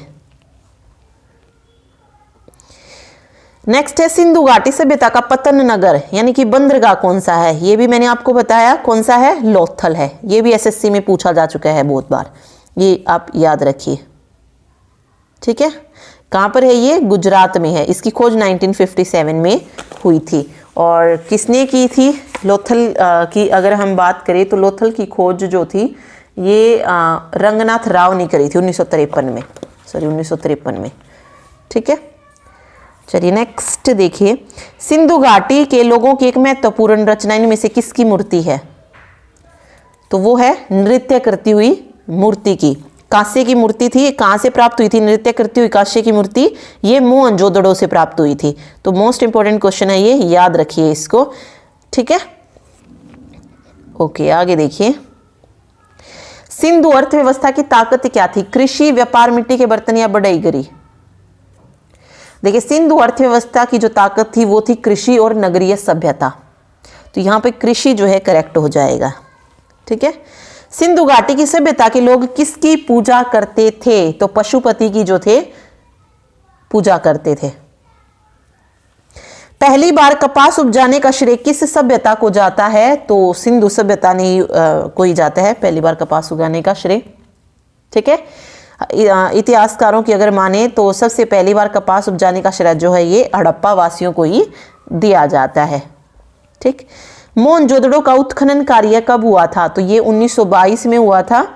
नेक्स्ट है, सिंधु घाटी सभ्यता का पतन नगर यानी कि बंदरगाह कौन सा है? ये भी मैंने आपको बताया कौन सा है, लोथल है। ये भी एसएससी में पूछा जा चुका है बहुत बार, ये आप याद रखिए। ठीक है, कहाँ पर है ये? गुजरात में है। इसकी खोज 1957 में हुई थी। और किसने की थी लोथल की? अगर हम बात करें तो लोथल की खोज जो थी ये रंगनाथ राव ने करी थी 1953 में, सॉरी 1953 में। ठीक है, चलिए नेक्स्ट देखिए, सिंधु घाटी के लोगों की एक महत्वपूर्ण रचना इनमें से किसकी मूर्ति है? तो वो है नृत्य करती हुई मूर्ति की। कांसे की मूर्ति थी। कहां से प्राप्त हुई थी नृत्य करती हुई कांसे की मूर्ति? ये मोहनजोदड़ो से प्राप्त हुई थी। तो मोस्ट इंपॉर्टेंट क्वेश्चन है ये, याद रखिए इसको। ठीक है, ओके आगे देखिए, सिंधु अर्थव्यवस्था की ताकत क्या थी? कृषि, व्यापार, मिट्टी के बर्तन या बढ़ईगरी? देखिए, सिंधु अर्थव्यवस्था की जो ताकत थी वो थी कृषि और नगरीय सभ्यता। तो यहाँ पे कृषि जो है करेक्ट हो जाएगा। ठीक है, सिंधु घाटी की सभ्यता के लोग किसकी पूजा करते थे? तो पशुपति की जो थे पूजा करते थे। पहली बार कपास उपजाने का श्रेय किस सभ्यता को जाता है? तो सिंधु सभ्यता ने को ही जाता है पहली बार कपास उगाने का श्रेय। ठीक है, इतिहासकारों की अगर माने तो सबसे पहली बार कपास उपजाने का श्रेय जो है ये हड़प्पा वासियों को ही दिया जाता है। ठीक, मोहनजोदड़ो का उत्खनन कार्य कब हुआ था? तो ये 1922 में हुआ था।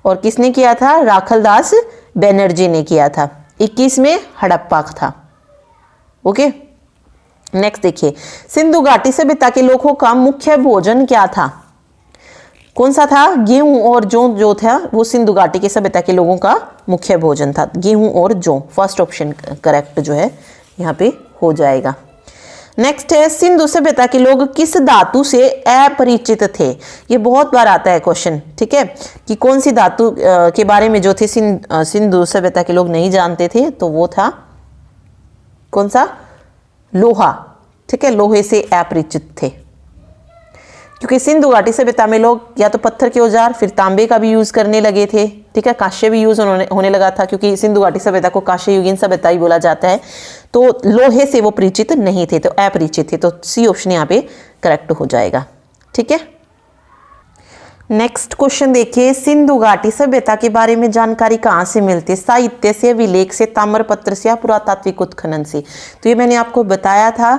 और किसने किया था? राखलदास बनर्जी ने किया था। 21 में हड़प्पा था। ओके, नेक्स्ट देखिए, सिंधु घाटी सभ्यता के लोगों का मुख्य भोजन क्या था? कौन सा था? गेहूं और जौ जो था वो सिंधु घाटी के सभ्यता के लोगों का मुख्य भोजन था, गेहूं और जौ। फर्स्ट ऑप्शन करेक्ट जो है यहाँ पे हो जाएगा। नेक्स्ट है, सिंधु सभ्यता के लोग किस धातु से अपरिचित थे? ये बहुत बार आता है क्वेश्चन, ठीक है, कि कौन सी धातु के बारे में जो थे सिंधु सभ्यता के लोग नहीं जानते थे, तो वो था कौन सा? लोहा। ठीक है, लोहे से अपरिचित थे, क्योंकि सिंधु घाटी सभ्यता में लोग या तो पत्थर के औजार, फिर तांबे का भी यूज करने लगे थे। ठीक है, कांस्य भी यूज होने लगा था, क्योंकि सिंधु घाटी सभ्यता को कांस्य युगीन सभ्यता ही बोला जाता है। तो लोहे से वो परिचित नहीं थे, तो अपरिचित थे। तो सी ऑप्शन यहाँ पे करेक्ट हो जाएगा। ठीक है, नेक्स्ट क्वेश्चन देखिए, सिंधु घाटी सभ्यता के बारे में जानकारी कहाँ से मिलती है? साहित्य से, विलेख से, ताम्रपत्र से या पुरातात्विक उत्खनन से? तो ये मैंने आपको बताया था।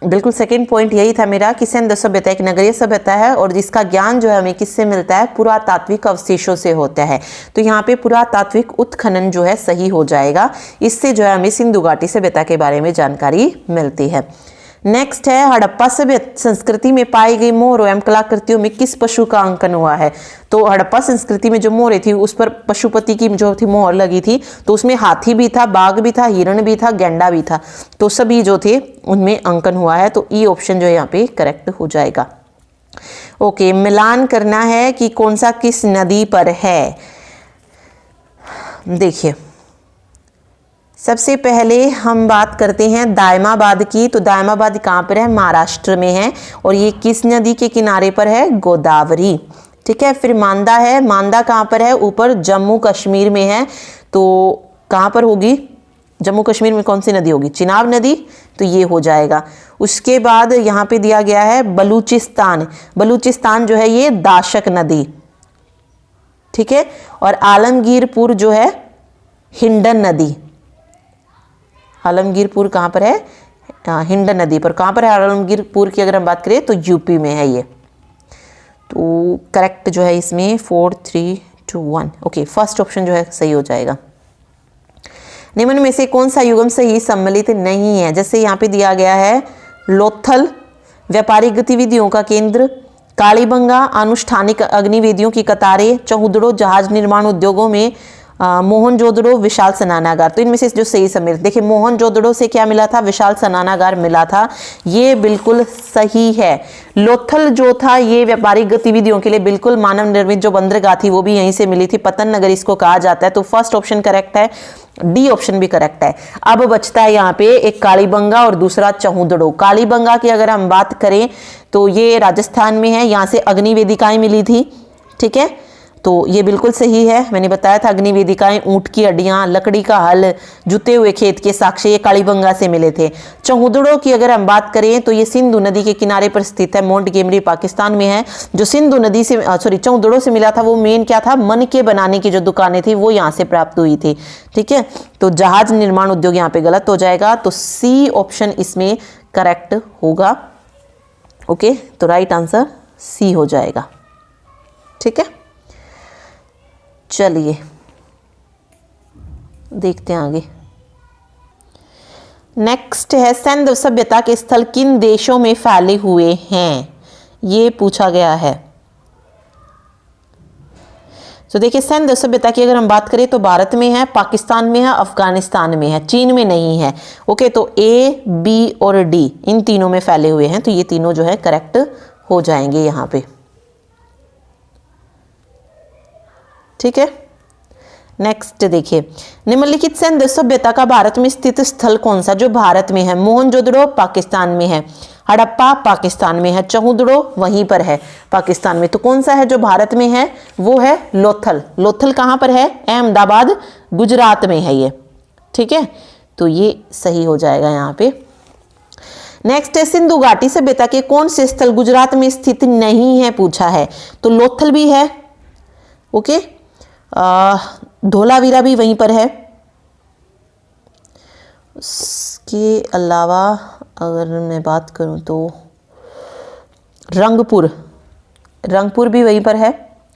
बिल्कुल सेकंड पॉइंट यही था मेरा कि सिंधु सभ्यता एक नगरीय सभ्यता है और जिसका ज्ञान जो है हमें किससे मिलता है? पुरातात्विक अवशेषों से होता है। तो यहाँ पे पुरातात्विक उत्खनन जो है सही हो जाएगा। इससे जो है हमें सिंधु घाटी सभ्यता के बारे में जानकारी मिलती है। नेक्स्ट है, हड़प्पा सभ्यता संस्कृति में पाई गई मोहरों एवं कलाकृतियों में किस पशु का अंकन हुआ है? तो हड़प्पा संस्कृति में जो मोहरें थी उस पर पशुपति की जो थी मोहर लगी थी, तो उसमें हाथी भी था, बाघ भी था, हिरण भी था, गैंडा भी था, तो सभी जो थे उनमें अंकन हुआ है। तो ई ऑप्शन जो है यहाँ पे करेक्ट हो जाएगा। ओके, मिलान करना है कि कौन सा किस नदी पर है। देखिए, सबसे पहले हम बात करते हैं दायमाबाद की। तो दायमाबाद कहाँ पर है? महाराष्ट्र में है। और ये किस नदी के किनारे पर है? गोदावरी। ठीक है, फिर मांदा है। मांदा कहाँ पर है? ऊपर जम्मू कश्मीर में है। तो कहाँ पर होगी? जम्मू कश्मीर में कौन सी नदी होगी? चिनाब नदी। तो ये हो जाएगा। उसके बाद यहाँ पे दिया गया है बलूचिस्तान। बलूचिस्तान जो है ये दाशक नदी। ठीक है, और आलमगीरपुर जो है हिंडन नदी। आलमगीरपुर कहाँ पर है? हिंडन नदी पर। कहाँ पर है आलमगीरपुर की अगर हम बात करें तो यूपी में है ये। तो करेक्ट जो है इसमें 4, 3, 2, 1। ओके, फर्स्ट ऑप्शन जो है सही हो जाएगा। निम्न में से कौन सा युग्म सही सम्मिलित नहीं है? जैसे यहाँ पे दिया गया है लोथल व्यापारिक गतिविधियों का केंद्र, कालीबंगा अनुष्ठानिक अग्निवेदियों की कतारें, चौहुदड़ो जहाज निर्माण उद्योगों में, मोहनजोदड़ो विशाल स्नानागार। तो इनमें से जो सही सम्मिलित, देखिए मोहनजोदड़ो से क्या मिला था? विशाल स्नानागार मिला था। ये बिल्कुल सही है। लोथल जो था ये व्यापारिक गतिविधियों के लिए बिल्कुल मानव निर्मित जो बंदरगाह थी वो भी यहीं से मिली थी। पतन नगर इसको कहा जाता है। तो फर्स्ट ऑप्शन करेक्ट है, डी ऑप्शन भी करेक्ट है। अब बचता है यहाँ पे एक कालीबंगा और दूसरा चौहुदड़ो। कालीबंगा की अगर हम बात करें तो ये राजस्थान में है, यहाँ से अग्निवेदिकाएं मिली थी। ठीक है, तो ये बिल्कुल सही है। मैंने बताया था अग्निवेदिकाएं ऊंट की हड्डियां, लकड़ी का हल, जुते हुए खेत के साक्ष्य ये कालीबंगा से मिले थे। चौहुदड़ो की अगर हम बात करें तो ये सिंधु नदी के किनारे पर स्थित है, मोंटगोमरी पाकिस्तान में है। जो सिंधु नदी से चौहुदड़ो से मिला था वो मेन क्या था? मन के बनाने की जो दुकानें थी वो यहाँ से प्राप्त हुई थी। ठीक है, तो जहाज निर्माण उद्योग यहाँ पे गलत हो जाएगा। तो सी ऑप्शन इसमें करेक्ट होगा। ओके, तो राइट आंसर सी हो जाएगा। ठीक है, चलिए देखते हैं आगे। नेक्स्ट है, सिंधु सभ्यता के स्थल किन देशों में फैले हुए हैं? ये पूछा गया है। तो देखिए, सिंधु सभ्यता की अगर हम बात करें तो भारत में है, पाकिस्तान में है, अफगानिस्तान में है, चीन में नहीं है। ओके, तो ए, बी और डी इन तीनों में फैले हुए हैं। तो ये तीनों जो है करेक्ट हो जाएंगे यहाँ पे। ठीक है, नेक्स्ट देखिए, निम्नलिखित सिंधु सभ्यता का भारत में स्थित स्थल कौन सा? जो भारत में है, मोहनजोदड़ो पाकिस्तान में है, हड़प्पा पाकिस्तान में है, चौहुदड़ो वहीं पर है पाकिस्तान में। तो कौन सा है जो भारत में है? वो है लोथल। लोथल कहाँ पर है? अहमदाबाद गुजरात में है ये। ठीक है, तो ये सही हो जाएगा यहाँ पे। नेक्स्ट है, सिंधु घाटी सभ्यता के कौन से स्थल गुजरात में स्थित नहीं है? पूछा है। तो लोथल भी है। ओके, धोलावीरा भी वहीं पर है। उसके अलावा अगर मैं बात करूं तो रंगपुर भी वहीं पर है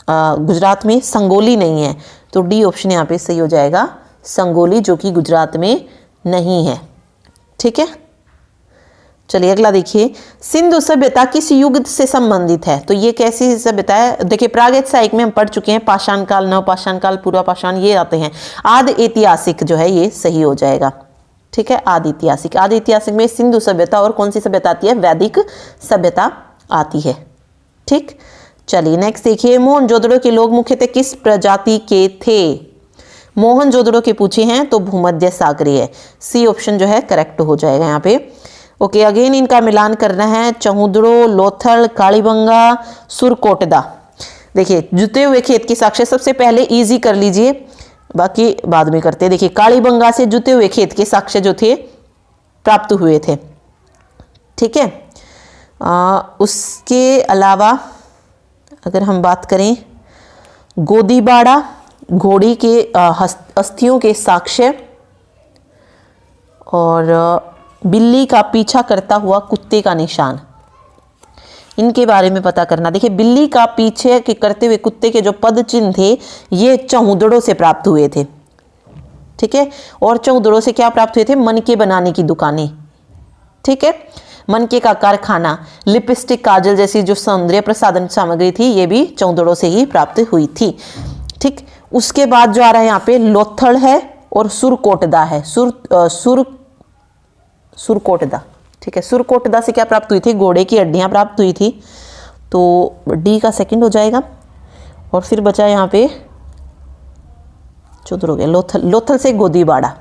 गुजरात में। संगोली नहीं है, तो डी ऑप्शन यहाँ पे सही हो जाएगा, संगोली, जो कि गुजरात में नहीं है। ठीक है, चलिए अगला देखिए, सिंधु सभ्यता किस युग से संबंधित है? तो ये कैसी सभ्यता है? देखिए प्रागैतिहासिक में हम पढ़ चुके हैं, पाषाण काल, नवपाषाण काल, पूर्व पाषाण, ये आते हैं। आदि ऐतिहासिक जो है ये सही हो जाएगा। ठीक है, आदि ऐतिहासिक में सिंधु सभ्यता और कौन सी सभ्यता आती है? वैदिक सभ्यता आती है। ठीक, चलिए नेक्स्ट देखिए, मोहनजोदड़ो के लोग मुख्यतः किस प्रजाति के थे? मोहनजोदड़ो के पूछे हैं तो भूमध्य सागरीय है, सी ऑप्शन जो है करेक्ट हो जाएगा यहाँ पे। ओके, अगेन इनका मिलान करना है, चहुदड़ो, लोथल, कालीबंगा, सुरकोटदा। देखिए जुते हुए खेत के साक्ष्य सबसे पहले इजी कर लीजिए, बाकी बाद में करते हैं। देखिए कालीबंगा से जुते हुए खेत के साक्ष्य जो थे प्राप्त हुए थे। ठीक है, उसके अलावा अगर हम बात करें, गोदीबाड़ा, घोड़ी के अस्थियों के साक्ष्य, और बिल्ली का पीछा करता हुआ कुत्ते का निशान, इनके बारे में पता करना। देखिए बिल्ली का पीछे के करते हुए कुत्ते के जो पद चिन्ह थे ये चहुदड़ों से प्राप्त हुए थे। ठीक है, और चहुदड़ों से क्या प्राप्त हुए थे? मनके बनाने की दुकानें। ठीक है, मनके का कारखाना, लिपस्टिक, काजल जैसी जो सौंदर्य प्रसाधन सामग्री थी ये भी चहुदड़ों से ही प्राप्त हुई थी। ठीक, उसके बाद जो आ रहा है यहाँ पे लोथल है और सुरकोटदा है। सुरकोटदा, ठीक है, सुरकोटदा से क्या प्राप्त हुई थी? घोड़े की हड्डियां प्राप्त हुई थी, तो डी का सेकंड हो जाएगा। और फिर बचा यहाँ पे चौधर हो गया लोथल से गोदीबाड़ा,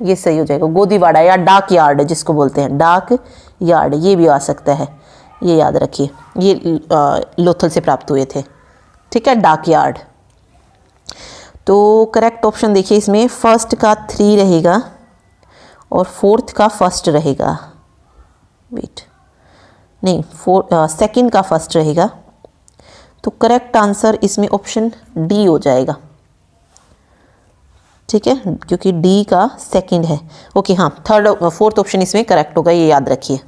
ये सही हो जाएगा। गोदीबाड़ा या डाक यार्ड जिसको बोलते हैं, डाक यार्ड, ये भी आ सकता है, ये याद रखिए, ये लोथल से प्राप्त हुए थे। ठीक है, डाक यार्ड। तो करेक्ट ऑप्शन देखिए इसमें फर्स्ट का 3 रहेगा और फोर्थ का फर्स्ट रहेगा। वेट, नहीं, सेकंड का फर्स्ट रहेगा, तो करेक्ट आंसर इसमें ऑप्शन डी हो जाएगा। ठीक है, क्योंकि डी का सेकंड है। ओके, हाँ, फोर्थ ऑप्शन इसमें करेक्ट होगा, ये याद रखिए।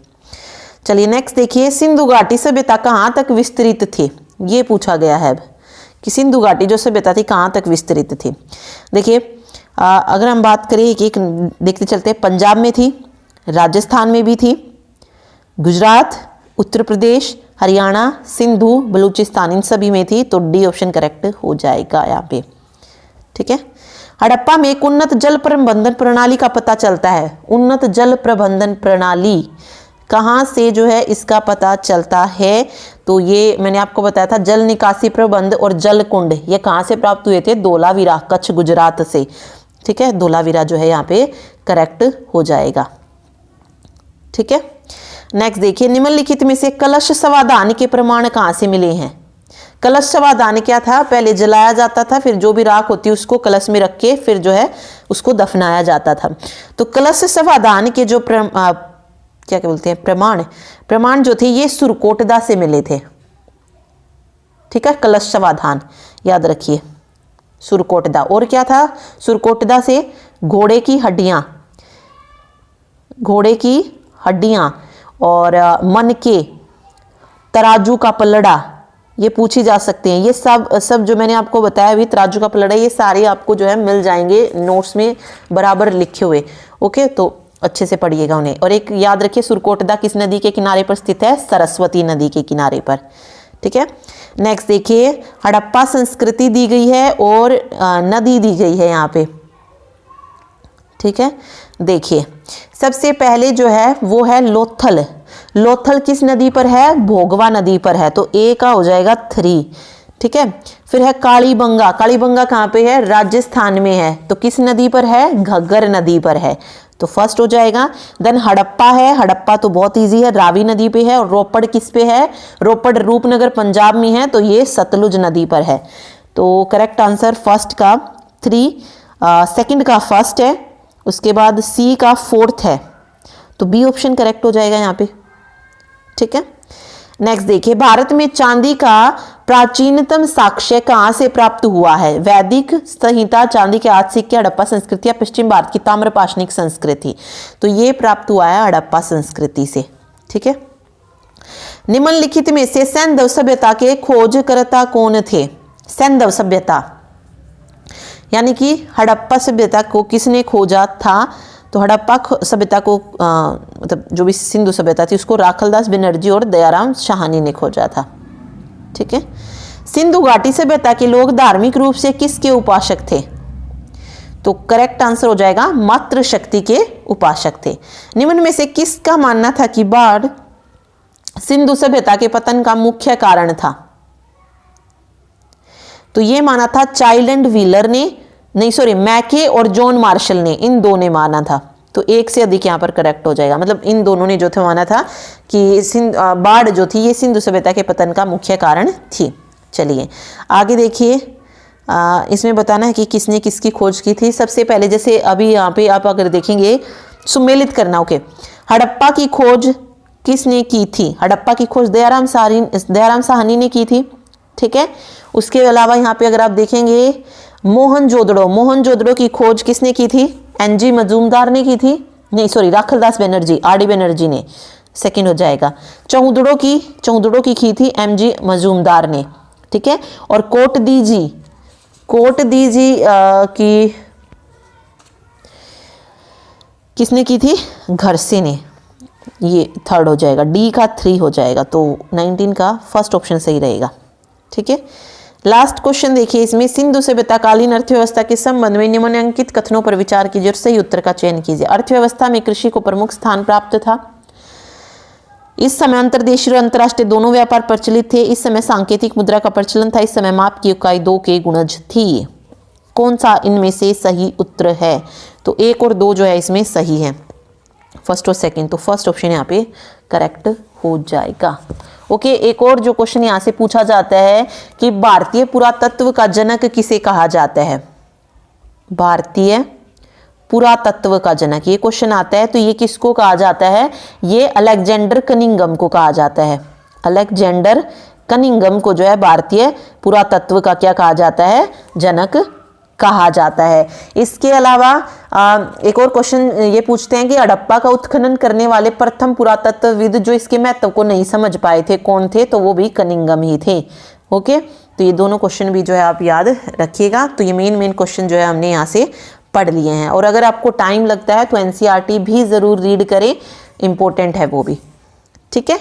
चलिए नेक्स्ट देखिए, सिंधु घाटी सभ्यता कहाँ तक विस्तृत थी? ये पूछा गया है कि सिंधु घाटी जो सभ्यता थी कहाँ तक विस्तृत थी। देखिए अगर हम बात करें एक देखते चलते हैं, पंजाब में थी, राजस्थान में भी थी, गुजरात, उत्तर प्रदेश, हरियाणा, सिंधु, बलूचिस्तान, इन सभी में थी, तो डी ऑप्शन करेक्ट हो जाएगा यहाँ पे। ठीक है, हड़प्पा में एक उन्नत जल प्रबंधन प्रणाली का पता चलता है। उन्नत जल प्रबंधन प्रणाली कहाँ से जो है इसका पता चलता है? तो ये मैंने आपको बताया था, जल निकासी प्रबंध और जल कुंड, ये कहाँ से प्राप्त हुए थे? धोलावीरा, कच्छ, गुजरात से। ठीक है, धोलावीरा जो है यहाँ पे करेक्ट हो जाएगा। ठीक है, नेक्स्ट देखिए, निम्नलिखित में से कलश समाधान के प्रमाण कहाँ से मिले हैं? कलश समाधान क्या था? पहले जलाया जाता था, फिर जो भी राख होती उसको कलश में रख के फिर जो है उसको दफनाया जाता था। तो कलश समाधान के जो क्या बोलते हैं प्रमाण जो थे ये सुरकोटदा से मिले थे। ठीक है, कलश समाधान याद रखिए, सुरकोटदा। और क्या था? सुरकोटदा से घोड़े की हड्डियां और मनके, तराजू का पलड़ा, ये पूछी जा सकते हैं। ये सब जो मैंने आपको बताया अभी, तराजू का पलड़ा, ये सारे आपको जो है मिल जाएंगे नोट्स में बराबर लिखे हुए। ओके, तो अच्छे से पढ़िएगा उन्हें। और एक याद रखिए, सुरकोटदा किस नदी के किनारे पर स्थित है? सरस्वती नदी के किनारे पर। ठीक है, नेक्स्ट देखिए, हड़प्पा संस्कृति दी गई है और नदी दी गई है यहाँ पे। ठीक है, देखिए सबसे पहले जो है वो है लोथल। लोथल किस नदी पर है? भोगवा नदी पर है, तो ए का हो जाएगा 3। ठीक है, फिर है कालीबंगा। कालीबंगा कहाँ पे है? राजस्थान में है, तो किस नदी पर है? घग्गर नदी पर है, तो फर्स्ट हो जाएगा। देन हड़प्पा है, हड़प्पा तो बहुत इजी है, रावी नदी पे है। और रोपड़ किस पे है? रोपड़ रूपनगर पंजाब में है, तो ये सतलुज नदी पर है। तो करेक्ट आंसर फर्स्ट का 3, सेकंड का फर्स्ट है, उसके बाद सी का 4th है, तो बी ऑप्शन करेक्ट हो जाएगा यहाँ पे। ठीक है, नेक्स्ट देखिए, भारत में चांदी का प्राचीनतम साक्ष्य कहाँ से प्राप्त हुआ है? वैदिक संहिता, चांदी के हाथ सिक्के, हड़प्पा संस्कृति या पश्चिम भारत की ताम्रपाषाणिक संस्कृति? तो ये प्राप्त हुआ है हड़प्पा संस्कृति से। ठीक है, निम्नलिखित में से सैंधव सभ्यता के खोजकर्ता कौन थे? सैंधव सभ्यता यानी कि हड़प्पा सभ्यता को किसने खोजा था? तो हड़प्पा सभ्यता को मतलब जो भी सिंधु सभ्यता थी उसको राखलदास बनर्जी और दयाराम साहनी ने खोजा था। ठीक है, सिंधु घाटी सभ्यता के लोग धार्मिक रूप से किसके उपासक थे? तो करेक्ट आंसर हो जाएगा मातृ शक्ति के उपासक थे। निम्न में से किसका मानना था कि बाढ़ सिंधु सभ्यता के पतन का मुख्य कारण था? तो ये माना था चाइल्ड एंड व्हीलर ने, नहीं सॉरी मैके और जॉन मार्शल ने, इन दो ने माना था। तो एक से अधिक यहाँ पर करेक्ट हो जाएगा, मतलब इन दोनों ने जो थे माना था कि बाढ़ जो थी ये सिंधु सभ्यता के पतन का मुख्य कारण थी। चलिए आगे देखिए, इसमें बताना है कि किसने किसकी खोज की थी। सबसे पहले जैसे अभी यहाँ पे आप अगर देखेंगे सुमेलित करना, ओके, हड़प्पा की खोज किसने की थी? हड़प्पा की खोज दयाराम साहनी ने की थी। ठीक है, उसके अलावा यहाँ पे अगर आप देखेंगे मोहनजोदड़ो की खोज किसने की थी? एनजी मजूमदार ने की थी, नहीं सॉरी राखलदास बनर्जी, आरडी बनर्जी ने, सेकंड हो जाएगा। चौदड़ो की थी एमजी मजूमदार ने। ठीक है, और कोटदीजी की किसने की थी? घरसे ने, ये थर्ड हो जाएगा, डी का 3 हो जाएगा, तो 19 का फर्स्ट ऑप्शन सही रहेगा। ठीक है, लास्ट क्वेश्चन देखिए, इसमें सिंधु सभ्यताकालीन अर्थव्यवस्था के संबंध में निम्नलिखित कथनों पर विचार कीजिए और सही उत्तर का चयन कीजिए। अर्थव्यवस्था में कृषि को प्रमुख स्थान प्राप्त था। इस समय अंतर्देशीय और अंतर्राष्ट्रीय दोनों व्यापार प्रचलित थे। इस समय सांकेतिक मुद्रा का प्रचलन था। इस समय माप की इकाई 2 के गुणज थी। कौन सा इनमें से सही उत्तर है? तो 1 और 2 जो है इसमें सही है, फर्स्ट और सेकंड, तो फर्स्ट ऑप्शन यहाँ पे करेक्ट हो जाएगा। ओके, एक और जो क्वेश्चन यहाँ से पूछा जाता है कि भारतीय पुरातत्व का जनक किसे कहा जाता है? भारतीय पुरातत्व का जनक, ये क्वेश्चन आता है तो ये किसको कहा जाता है? ये अलेक्जेंडर कनिंघम को कहा जाता है। अलेक्जेंडर कनिंघम को जो है भारतीय पुरातत्व का क्या कहा जाता है? जनक कहा जाता है। इसके अलावा एक और क्वेश्चन ये पूछते हैं कि हड़प्पा का उत्खनन करने वाले प्रथम पुरातत्वविद जो इसके महत्व को नहीं समझ पाए थे कौन थे? तो वो भी कनिंघम ही थे। ओके, तो ये दोनों क्वेश्चन भी जो है आप याद रखिएगा। तो ये मेन क्वेश्चन जो है हमने यहाँ से पढ़ लिए हैं, और अगर आपको टाइम लगता है तो एनसीईआरटी भी ज़रूर रीड करें, इम्पोर्टेंट है वो भी। ठीक है,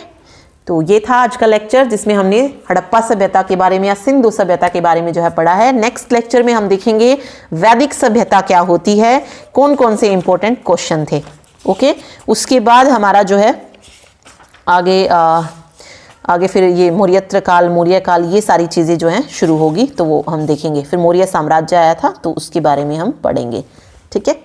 तो ये था आज का लेक्चर जिसमें हमने हड़प्पा सभ्यता के बारे में या सिंधु सभ्यता के बारे में जो है पढ़ा है। नेक्स्ट लेक्चर में हम देखेंगे वैदिक सभ्यता क्या होती है, कौन कौन से इंपॉर्टेंट क्वेश्चन थे। ओके, उसके बाद हमारा जो है आगे फिर ये मौर्य काल ये सारी चीज़ें जो हैं शुरू होगी, तो वो हम देखेंगे। फिर मौर्य साम्राज्य आया था तो उसके बारे में हम पढ़ेंगे। ठीक है।